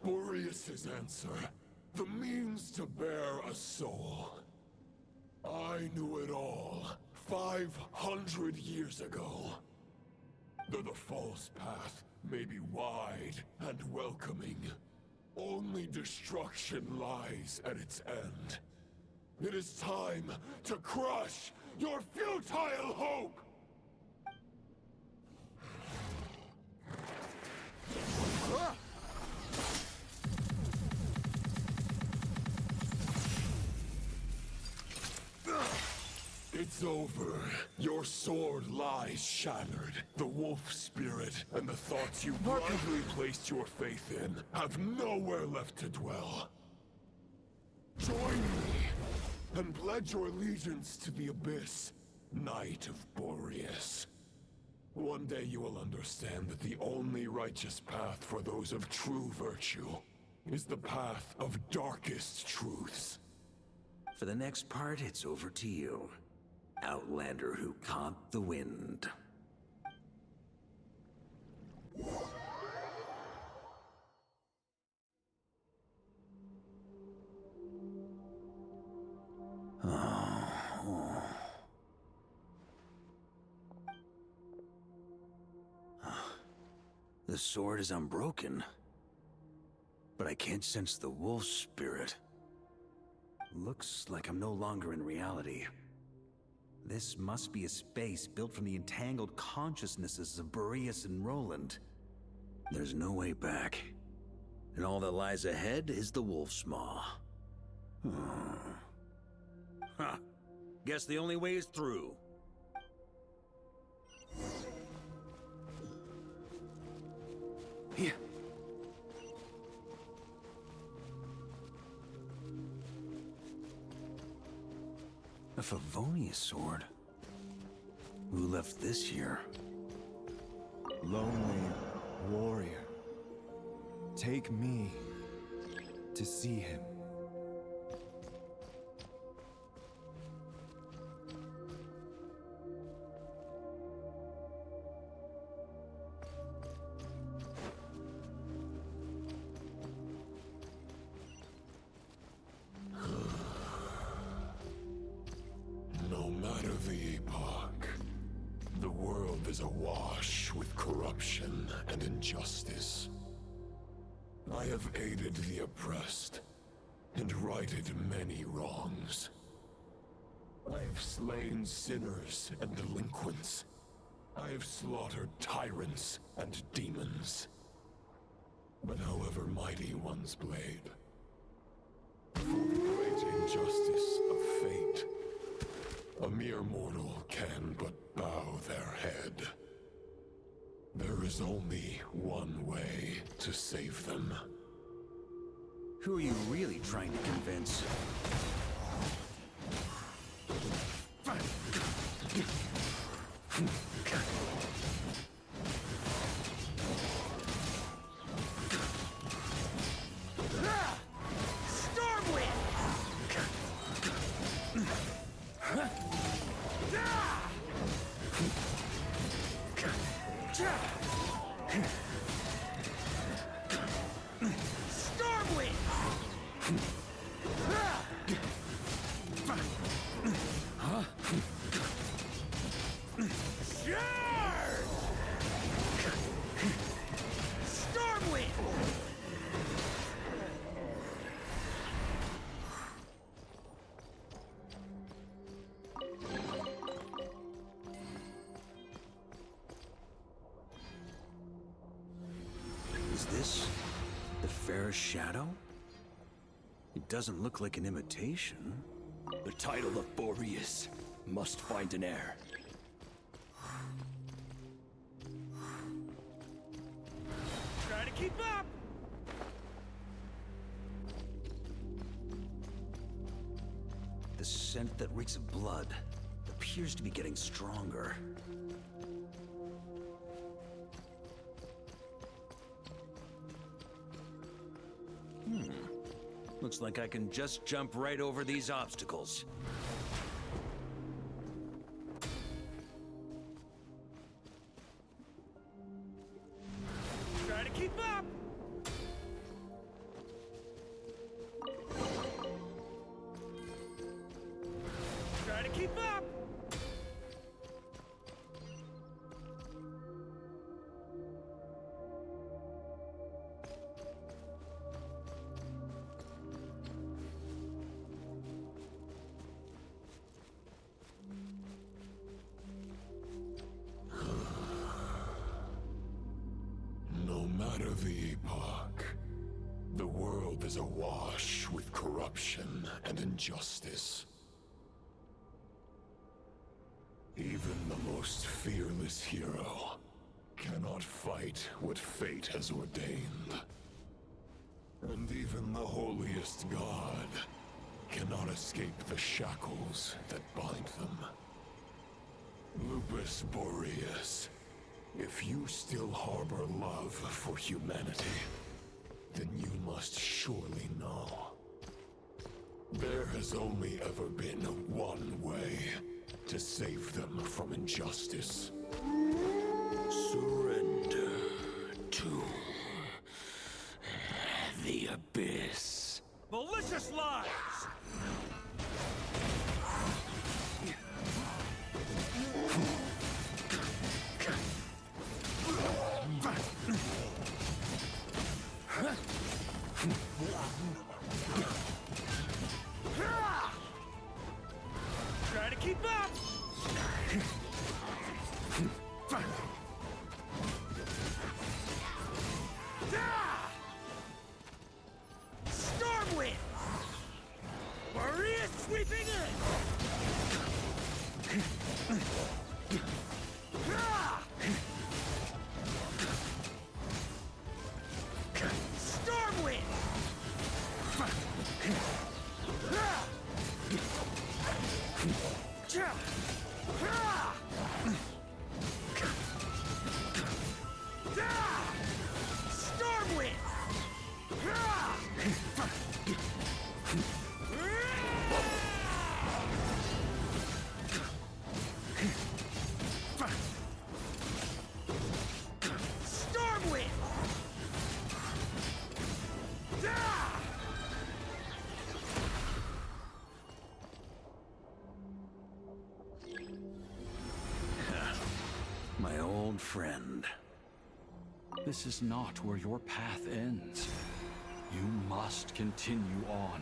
Boreas's answer, the means to bear a soul. I knew it all 500 years ago. Though the false path may be wide and welcoming, only destruction lies at its end. It is time to crush your futile hope! It's over. Your sword lies shattered. The wolf spirit and the thoughts you blindly placed your faith in have nowhere left to dwell. Join me and pledge your allegiance to the Abyss, Knight of Boreas. One day you will understand that the only righteous path for those of true virtue is the path of darkest truths. For the next part, it's over to you. Outlander who caught the wind. The sword is unbroken, but I can't sense the wolf spirit. Looks like I'm no longer in reality. This must be a space built from the entangled consciousnesses of Boreas and Roland. There's no way back. And all that lies ahead is the wolf's maw. Huh. Guess the only way is through. Here. A Favonius sword? Who left this here? Lonely warrior. Take me to see him. No matter the epoch, the world world is awash with corruption and injustice. I have aided the oppressed and righted many wrongs. I have slain sinners and delinquents. I have slaughtered tyrants and demons. But however mighty one's blade, for the great injustice of fate, a mere mortal can but bow their head. There is only one way to save them. Who are you really trying to convince? Is this the fairest shadow? It doesn't look like an imitation. The title of Boreas must find an heir. Try to keep up! The scent that reeks of blood appears to be getting stronger. Looks like I can just jump right over these obstacles. Try to keep up! Try to keep up! No matter the epoch, the world is awash with corruption and injustice. Even the most fearless hero cannot fight what fate has ordained. And even the holiest god cannot escape the shackles that bind them. Lupus Boreas, if you still harbor love for humanity, then you must surely know. There has only ever been one way to save them from injustice. Surrender to the abyss. Malicious lies! Try to keep up! Stormwind! Maria sweeping in! Stormwind! Stormwind! Stormwind! own friend. This is not where your path ends. You must continue on.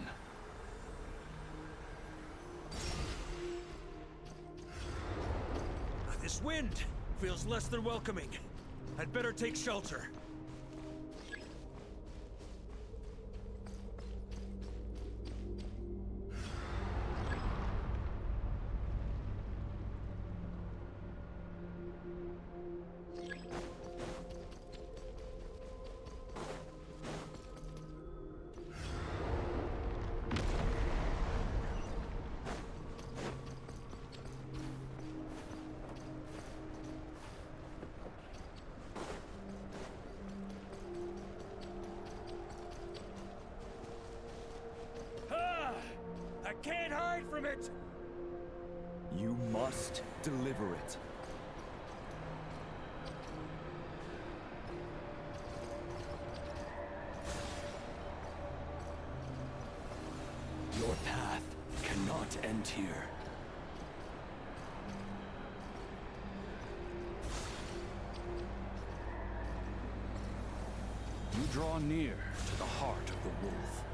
This wind feels less than welcoming. I'd better take shelter. I can't hide from it! You must deliver it. Your path cannot end here. You draw near to the heart of the wolf.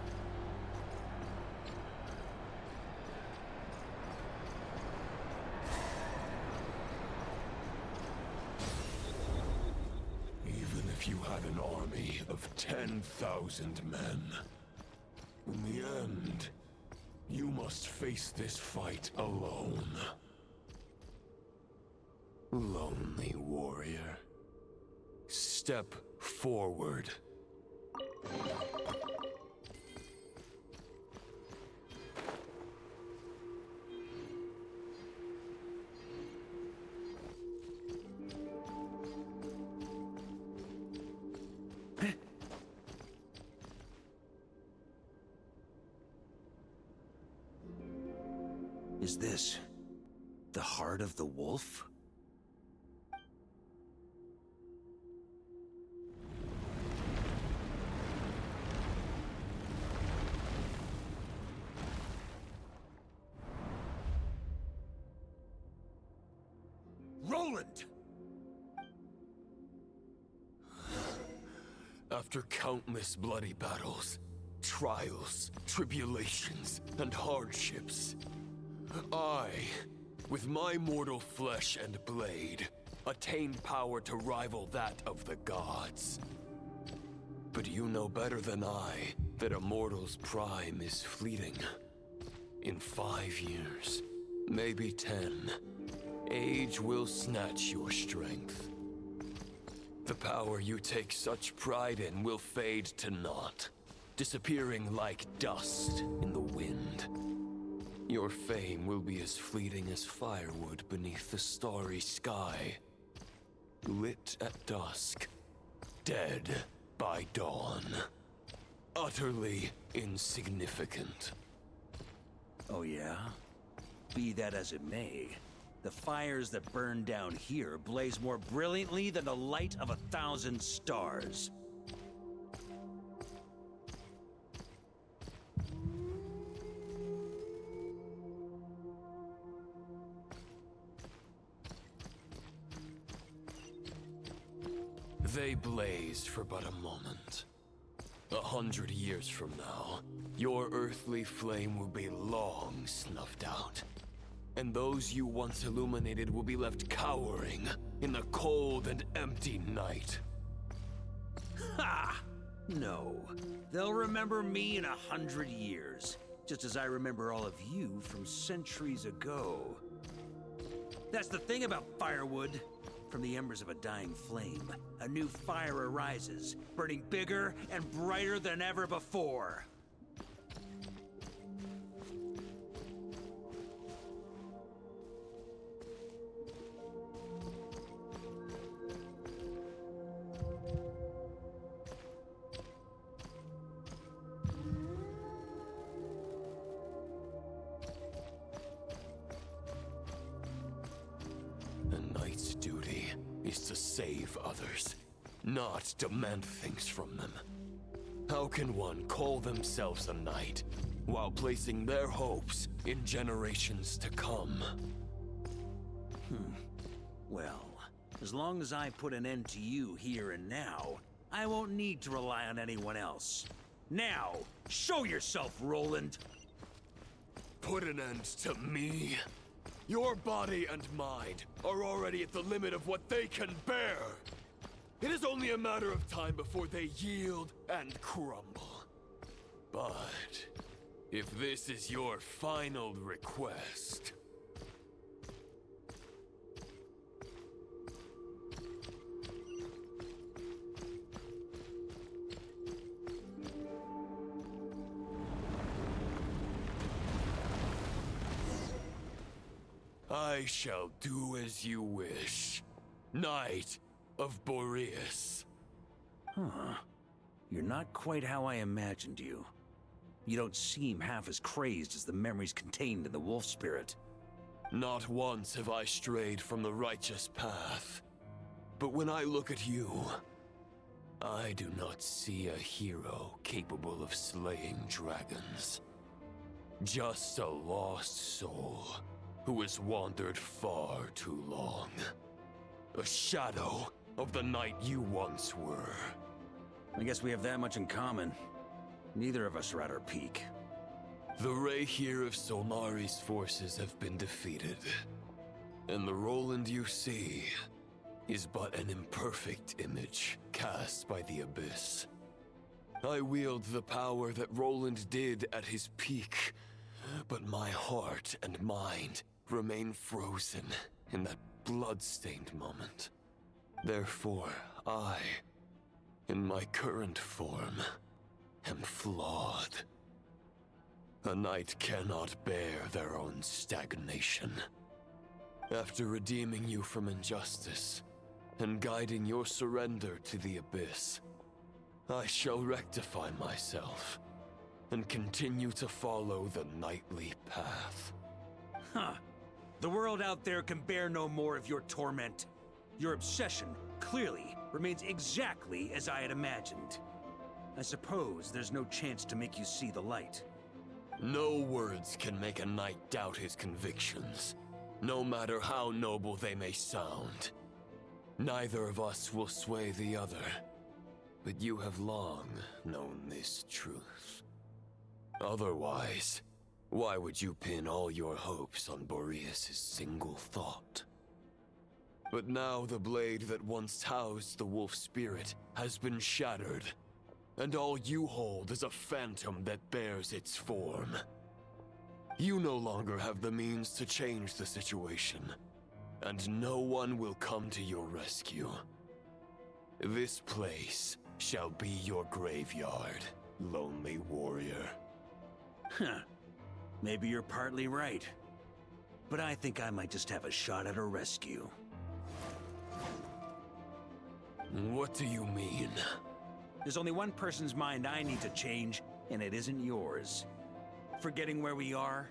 Even if you had an army of 10,000 men, in the end, you must face this fight alone. Lonely warrior. Step forward. Is this the heart of the wolf? Roland! After countless bloody battles, trials, tribulations, and hardships, I, with my mortal flesh and blade, attained power to rival that of the gods. But you know better than I that a mortal's prime is fleeting. In 5 years, maybe 10, age will snatch your strength. The power you take such pride in will fade to naught, disappearing like dust in the wind. Your fame will be as fleeting as firewood beneath the starry sky. Lit at dusk, dead by dawn. Utterly insignificant. Oh yeah? Be that as it may, the fires that burn down here blaze more brilliantly than the light of 1,000 stars. They blaze for but a moment. 100 years from now, your earthly flame will be long snuffed out. And those you once illuminated will be left cowering in the cold and empty night. Ha! No. They'll remember me in 100 years, just as I remember all of you from centuries ago. That's the thing about firewood. From the embers of a dying flame, a new fire arises, burning bigger and brighter than ever before. A knight's duty is to save others, not demand things from them. How can one call themselves a knight while placing their hopes in generations to come? Well, As long as I put an end to you here and now, I won't need to rely on anyone else. Now, show yourself, Roland! Put an end to me? Your body and mind are already at the limit of what they can bear. It is only a matter of time before they yield and crumble. But if this is your final request... I shall do as you wish, Knight of Boreas. Huh. You're not quite how I imagined you. You don't seem half as crazed as the memories contained in the wolf spirit. Not once have I strayed from the righteous path. But when I look at you, I do not see a hero capable of slaying dragons. Just a lost soul who has wandered far too long. A shadow of the knight you once were. I guess we have that much in common. Neither of us are at our peak. The Rayhir of Solnari's forces have been defeated. And the Roland you see is but an imperfect image cast by the Abyss. I wield the power that Roland did at his peak, but my heart and mind remain frozen in that blood-stained moment. Therefore, I, in my current form, am flawed. A knight cannot bear their own stagnation. After redeeming you from injustice and guiding your surrender to the Abyss, I shall rectify myself and continue to follow the knightly path. Huh. The world out there can bear no more of your torment. Your obsession, clearly, remains exactly as I had imagined. I suppose there's no chance to make you see the light. No words can make a knight doubt his convictions, no matter how noble they may sound. Neither of us will sway the other, but you have long known this truth. Otherwise, why would you pin all your hopes on Boreas' single thought? But now the blade that once housed the wolf spirit has been shattered, and all you hold is a phantom that bears its form. You no longer have the means to change the situation, and no one will come to your rescue. This place shall be your graveyard, lonely warrior. Huh. Maybe you're partly right. But I think I might just have a shot at a rescue. What do you mean? There's only one person's mind I need to change, and it isn't yours. Forgetting where we are?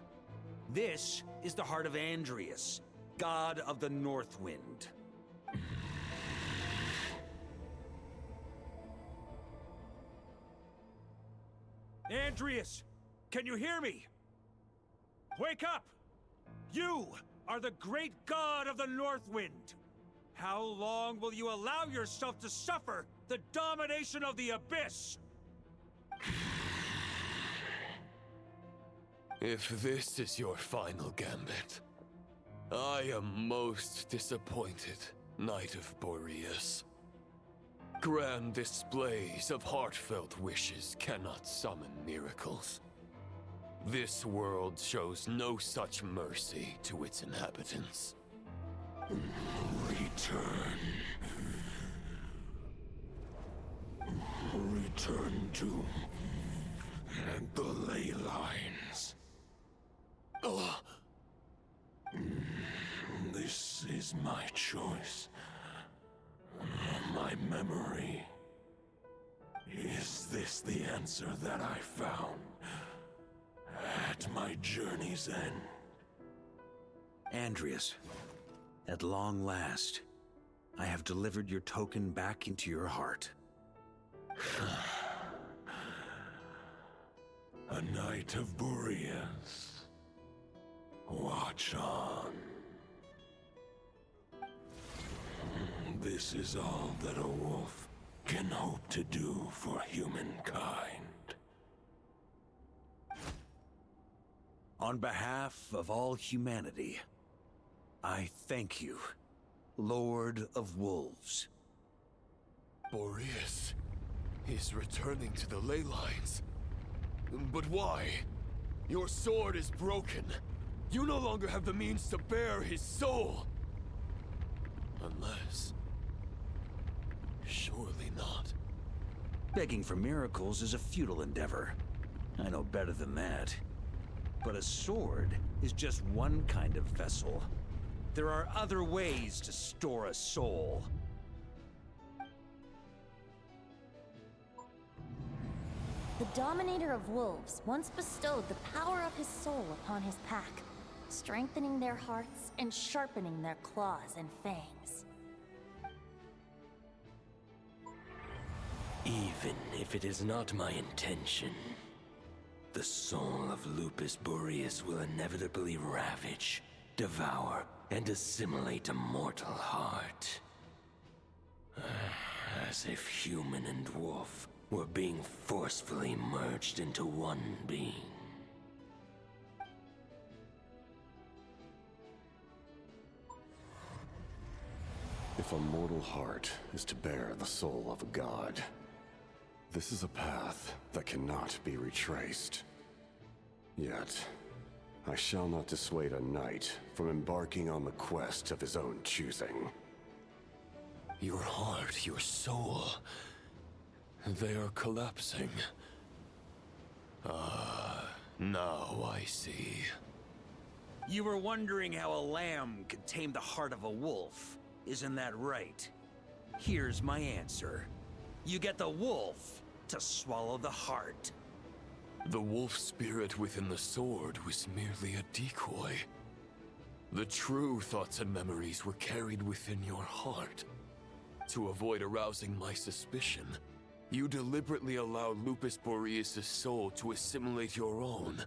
This is the heart of Andrias, god of the North Wind. Andrias, can you hear me? Wake up! You are the great god of the North Wind! How long will you allow yourself to suffer the domination of the Abyss? If this is your final gambit, I am most disappointed, Knight of Boreas. Grand displays of heartfelt wishes cannot summon miracles. This world shows no such mercy to its inhabitants. Return. Return to the ley lines. This is my choice. My memory. Is this the answer that I found at my journey's end? Andrias, at long last, I have delivered your token back into your heart. A Knight of Boreas. Watch on. This is all that a wolf can hope to do for humankind. On behalf of all humanity, I thank you, Lord of Wolves. Boreas is returning to the ley lines. But why? Your sword is broken. You no longer have the means to bear his soul. Unless... surely not. Begging for miracles is a futile endeavor. I know better than that. But a sword is just one kind of vessel. There are other ways to store a soul. The Dominator of Wolves once bestowed the power of his soul upon his pack, strengthening their hearts and sharpening their claws and fangs. Even if it is not my intention, the soul of Lupus Boreas will inevitably ravage, devour, and assimilate a mortal heart. As if human and wolf were being forcefully merged into one being. If a mortal heart is to bear the soul of a god, this is a path that cannot be retraced. Yet, I shall not dissuade a knight from embarking on the quest of his own choosing. Your heart, your soul... they are collapsing. Now I see. You were wondering how a lamb could tame the heart of a wolf, isn't that right? Here's my answer. You get the wolf to swallow the heart. The wolf spirit within the sword was merely a decoy. The true thoughts and memories were carried within your heart. To avoid arousing my suspicion, you deliberately allowed Lupus Boreas' soul to assimilate your own,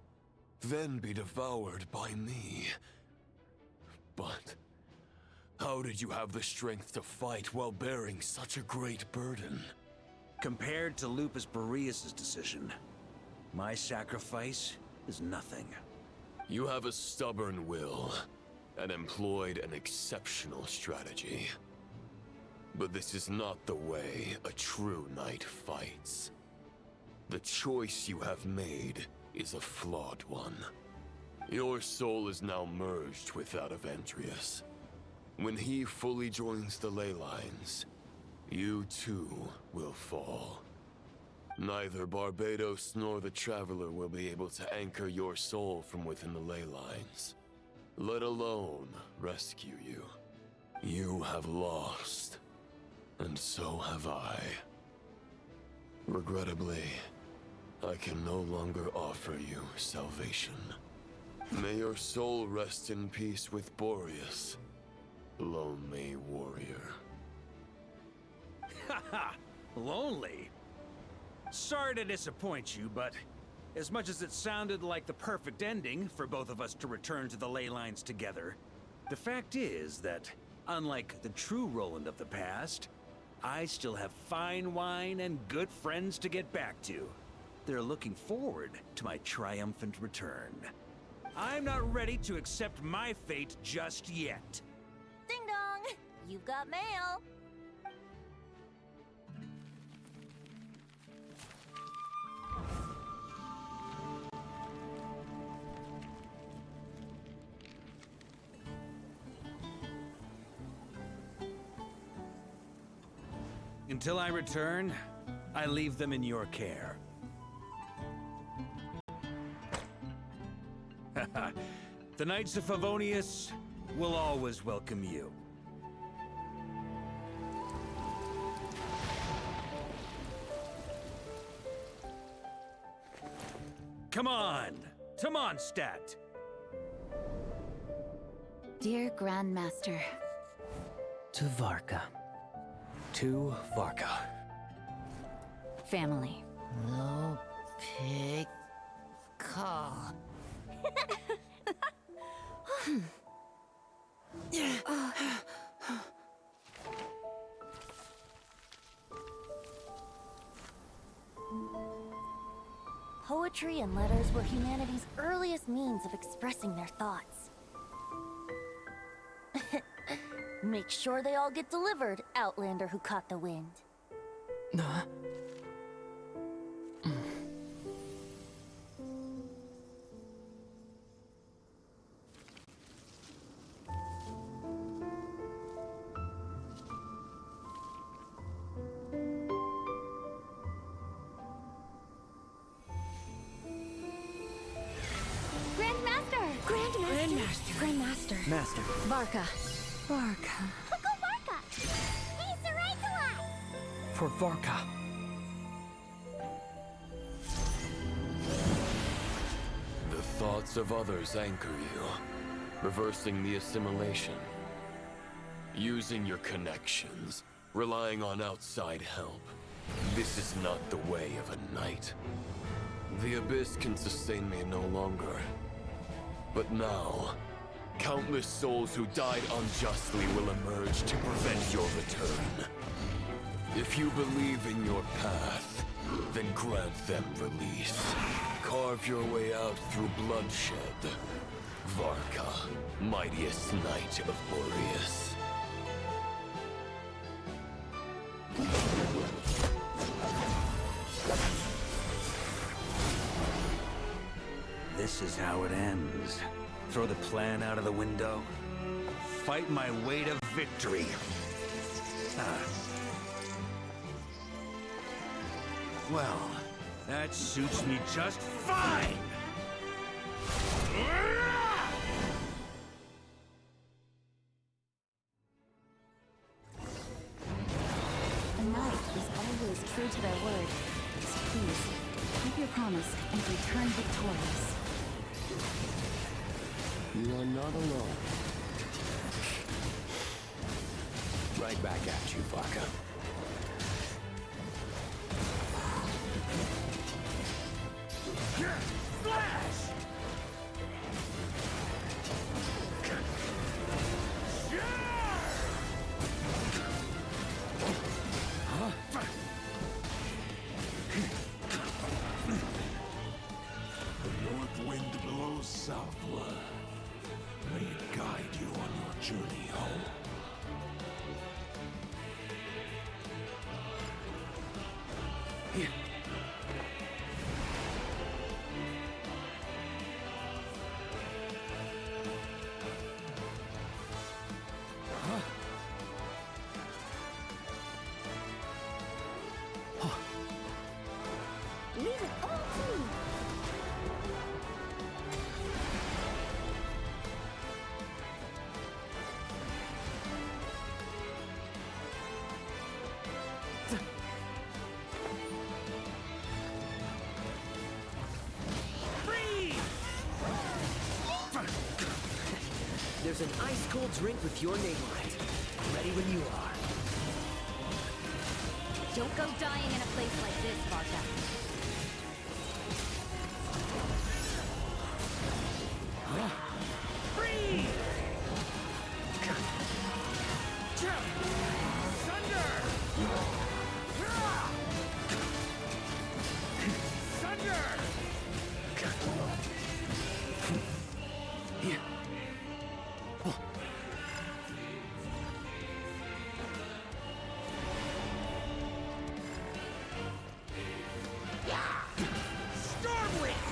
then be devoured by me. But how did you have the strength to fight while bearing such a great burden? Compared to Lupus Boreas' decision, my sacrifice is nothing. You have a stubborn will, and employed an exceptional strategy. But this is not the way a true knight fights. The choice you have made is a flawed one. Your soul is now merged with that of Andreas. When he fully joins the ley lines, you too will fall. Neither Barbados nor the Traveler will be able to anchor your soul from within the ley lines, let alone rescue you. You have lost, and so have I. Regrettably, I can no longer offer you salvation. May your soul rest in peace with Boreas, lonely warrior. Haha! Lonely? Sorry to disappoint you, but as much as it sounded like the perfect ending for both of us to return to the ley lines together, the fact is that, unlike the true Roland of the past, I still have fine wine and good friends to get back to. They're looking forward to my triumphant return. I'm not ready to accept my fate just yet. Ding dong! You've got mail! Until I return, I leave them in your care. The Knights of Favonius will always welcome you. Come on! To Mondstadt! Dear Grandmaster. To Varka. To Varka. Family. No pig call. poetry and letters were humanity's earliest means of expressing their thoughts. Make sure they all get delivered, Outlander who caught the wind. Grandmaster. Master. Varka. Go Varka! He's the right to us! For Varka. The thoughts of others anchor you, reversing the assimilation. Using your connections, relying on outside help. This is not the way of a knight. The Abyss can sustain me no longer. But now, countless souls who died unjustly will emerge to prevent your return. If you believe in your path, then grant them release. Carve your way out through bloodshed. Varka, mightiest knight of Boreas. This is how it ends. Throw the plan out of the window. Fight my way to victory. Well, that suits me just fine! A knight is always true to their word. So please, keep your promise and return victorious. You are not alone. Right back at you, Varka. Flash! The north wind blows southward. May it guide you on your journey home. Leave it all to me! There's an ice-cold drink with your name on it. Ready when you are. Don't go dying in a place like this, Varka. Freeze! Thunder! Thunder! Stormwind!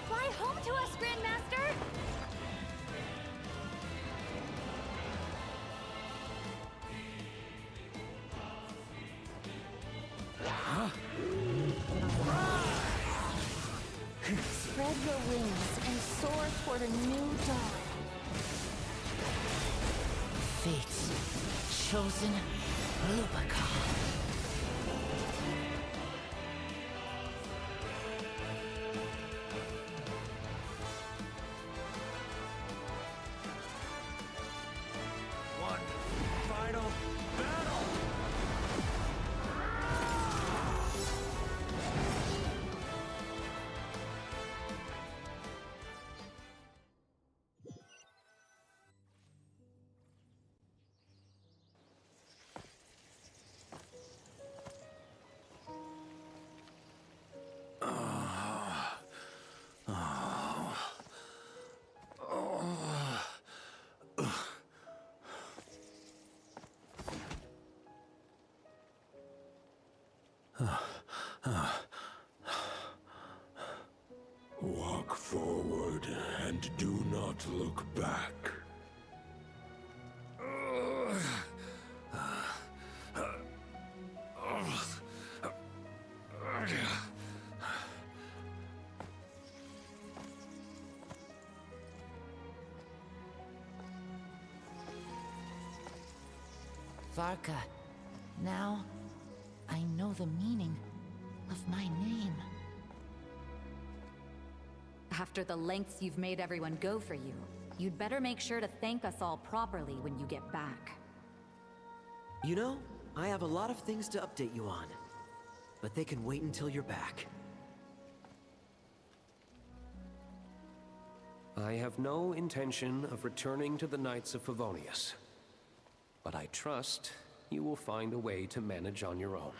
Fly home to us, Grandmaster! Spread your wings and soar toward a new dawn. Fate's chosen Lupica. Walk forward and do not look back. Varka, now I know the meaning of my name. After the lengths you've made everyone go for you, you'd better make sure to thank us all properly when you get back. You know, I have a lot of things to update you on, but they can wait until you're back. I have no intention of returning to the Knights of Favonius, but I trust you will find a way to manage on your own.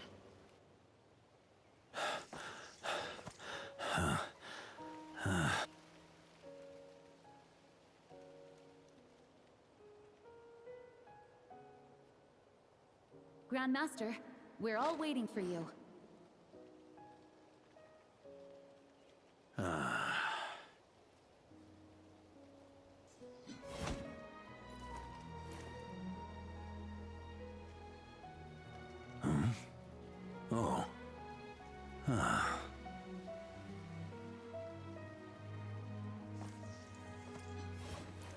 Grandmaster, we're all waiting for you. Oh.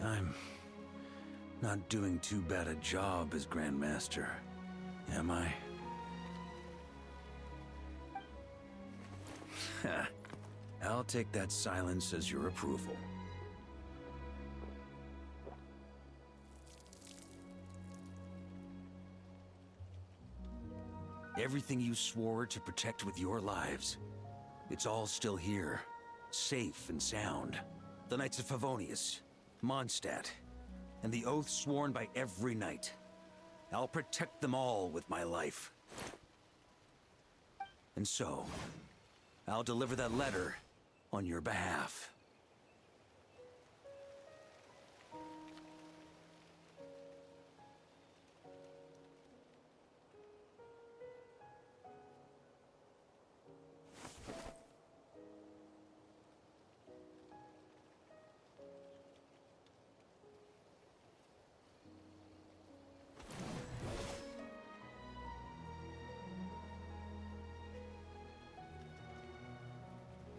I'm not doing too bad a job as Grandmaster, am I? I'll take that silence as your approval. Everything you swore to protect with your lives, it's all still here, safe and sound. The Knights of Favonius, Mondstadt, and the oath sworn by every knight. I'll protect them all with my life. And so, I'll deliver that letter on your behalf.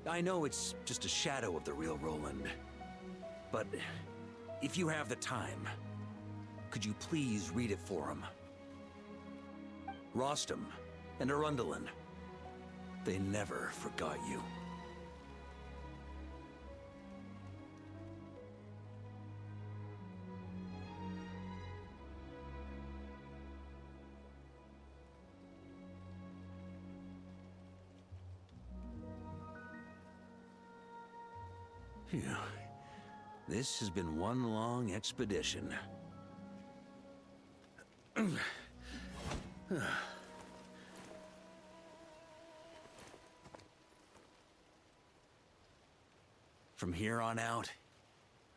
I know it's just a shadow of the real Roland, but if you have the time, could you please read it for him? Rostam and Arundelen, they never forgot you. Phew. This has been one long expedition. From here on out,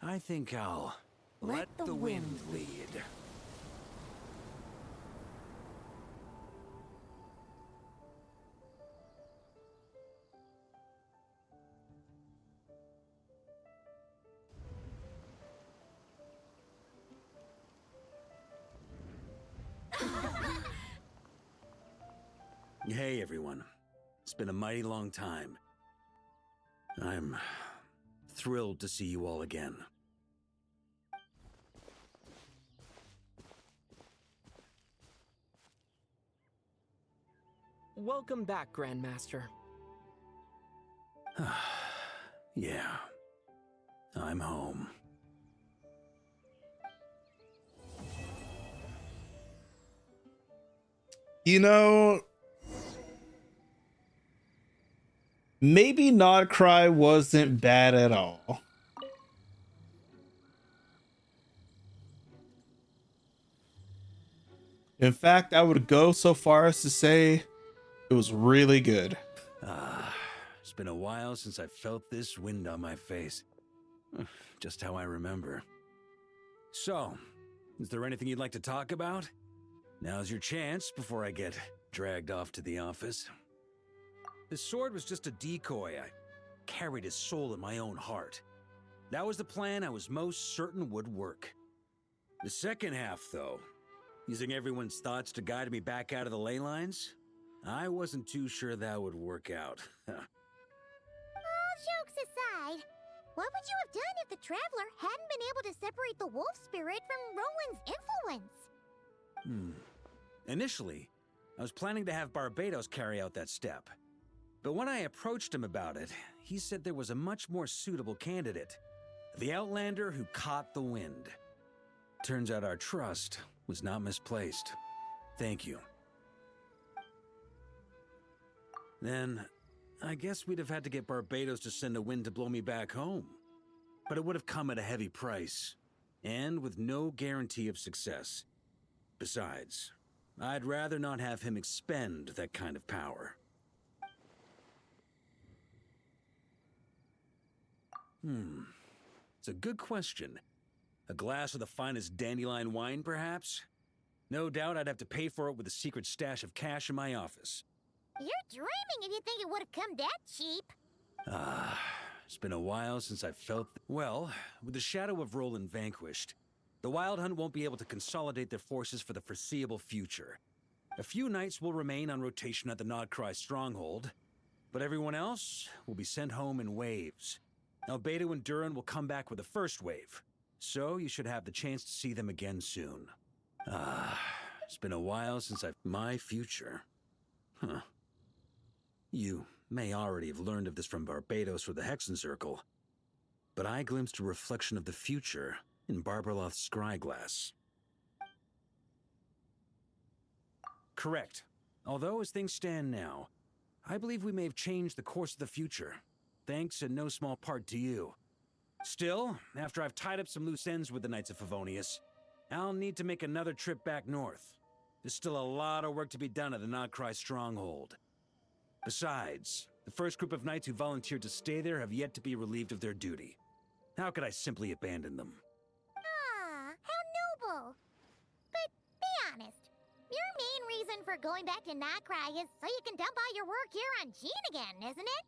I think I'll let the wind lead. Hey everyone, it's been a mighty long time. I'm thrilled to see you all again. Welcome back, Grandmaster. Yeah, I'm home. You know, maybe Not Cry wasn't bad at all. In fact, I would go so far as to say it was really good. It's been a while since I felt this wind on my face. Just how I remember. So, is there anything you'd like to talk about? Now's your chance before I get dragged off to the office. His sword was just a decoy. I carried his soul in my own heart. That was the plan I was most certain would work. The second half, though, using everyone's thoughts to guide me back out of the ley lines, I wasn't too sure that would work out. All jokes aside, what would you have done if the Traveler hadn't been able to separate the wolf spirit from Roland's influence? Initially, I was planning to have Barbados carry out that step. But when I approached him about it, he said there was a much more suitable candidate. The Outlander who caught the wind. Turns out our trust was not misplaced. Thank you. Then, I guess we'd have had to get Barbados to send a wind to blow me back home. But it would have come at a heavy price, and with no guarantee of success. Besides, I'd rather not have him expend that kind of power. It's a good question. A glass of the finest dandelion wine, perhaps? No doubt I'd have to pay for it with a secret stash of cash in my office. You're dreaming if you think it would have come that cheap. It's been a while since I felt... Well, with the shadow of Roland vanquished, the Wild Hunt won't be able to consolidate their forces for the foreseeable future. A few knights will remain on rotation at the Krai stronghold, but everyone else will be sent home in waves. Albedo and Duran will come back with the first wave, so you should have the chance to see them again soon. It's been a while since My future. You may already have learned of this from Barbados or the Hexen Circle, but I glimpsed a reflection of the future in Barbarloth's scryglass. Correct. Although as things stand now, I believe we may have changed the course of the future, thanks in no small part to you. Still, after I've tied up some loose ends with the Knights of Favonius, I'll need to make another trip back north. There's still a lot of work to be done at the Krai stronghold. Besides, the first group of knights who volunteered to stay there have yet to be relieved of their duty. How could I simply abandon them? How noble. But be honest, your main reason for going back to Krai is so you can dump all your work here on Gene again, isn't it?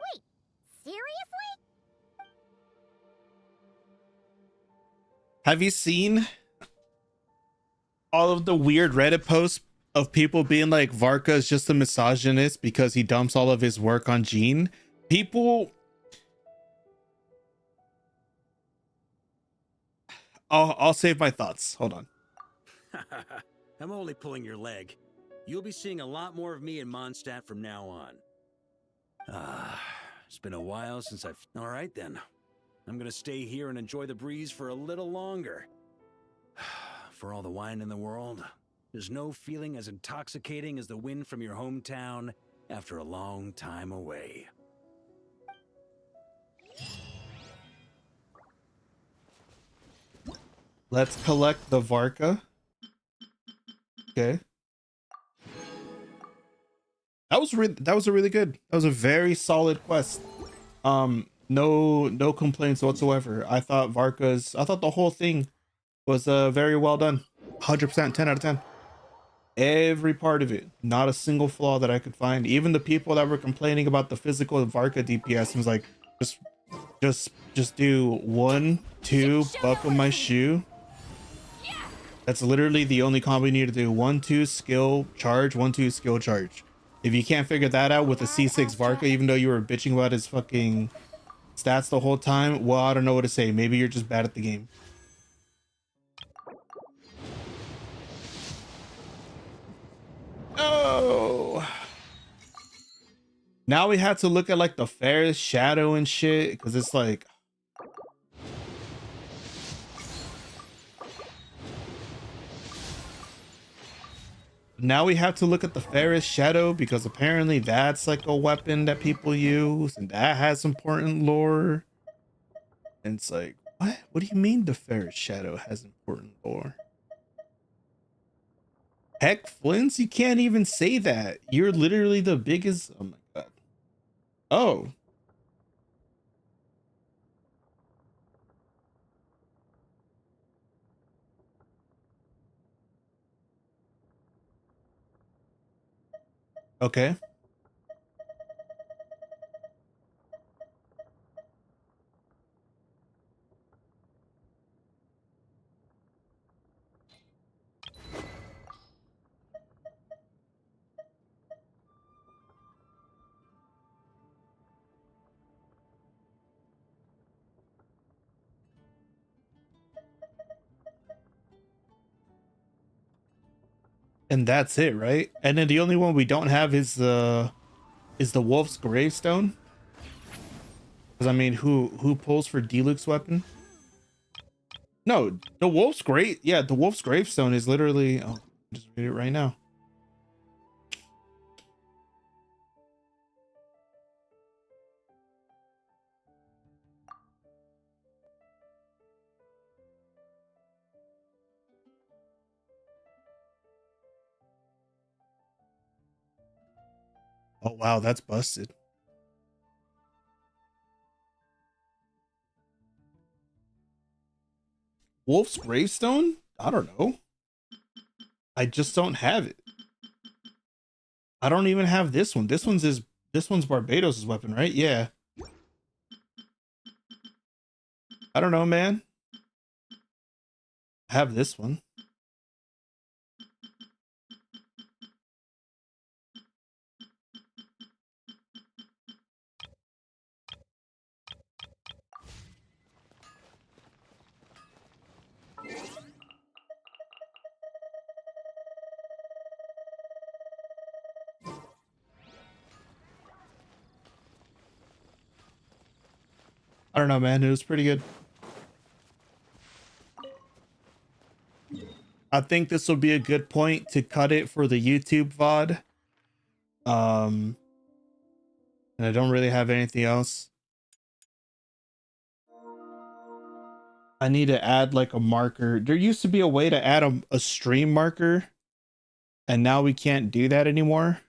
Wait, seriously? Have you seen all of the weird Reddit posts of people being like Varka is just a misogynist because he dumps all of his work on Gene? People... I'll save my thoughts. Hold on. I'm only pulling your leg. You'll be seeing a lot more of me in Mondstadt from now on. It's been a while since I've... All right then. I'm gonna stay here and enjoy the breeze for a little longer. For all the wine in the world, there's no feeling as intoxicating as the wind from your hometown after a long time away. Let's collect the Varka. Okay. That was a really good. That was a very solid quest. No complaints whatsoever. I thought the whole thing was very well done. 100%, 10 out of 10. Every part of it, not a single flaw that I could find. Even the people that were complaining about the physical Varka DPS was like, just do 1, 2, buckle my shoe. That's literally the only combo you need to do. 1, 2, skill charge, 1, 2, skill charge. If you can't figure that out with a C6 Varka, even though you were bitching about his fucking stats the whole time, well, I don't know what to say. Maybe you're just bad at the game. Oh. Now we have to look at like the fairest shadow and shit, because it's like... Now we have to look at the fairest shadow because apparently that's like a weapon that people use and that has important lore. And it's like, what? What do you mean the fairest shadow has important lore? Heck, Flints, you can't even say that. You're literally the biggest. Oh my god. Oh. Okay. And that's it, right? And then the only one we don't have is the wolf's gravestone. Because I mean, who pulls for Diluc's weapon? No, the wolf's the wolf's gravestone is literally. Oh, just read it right now. Oh wow, that's busted. Wolf's gravestone? I don't know. I just don't have it. I don't even have this one. This one's Barbados' weapon, right? Yeah. I don't know, man. I have this one. I don't know, man. It was pretty good. I think this will be a good point to cut it for the YouTube VOD. And I don't really have anything else. I need to add like a marker. There used to be a way to add a stream marker, and now we can't do that anymore.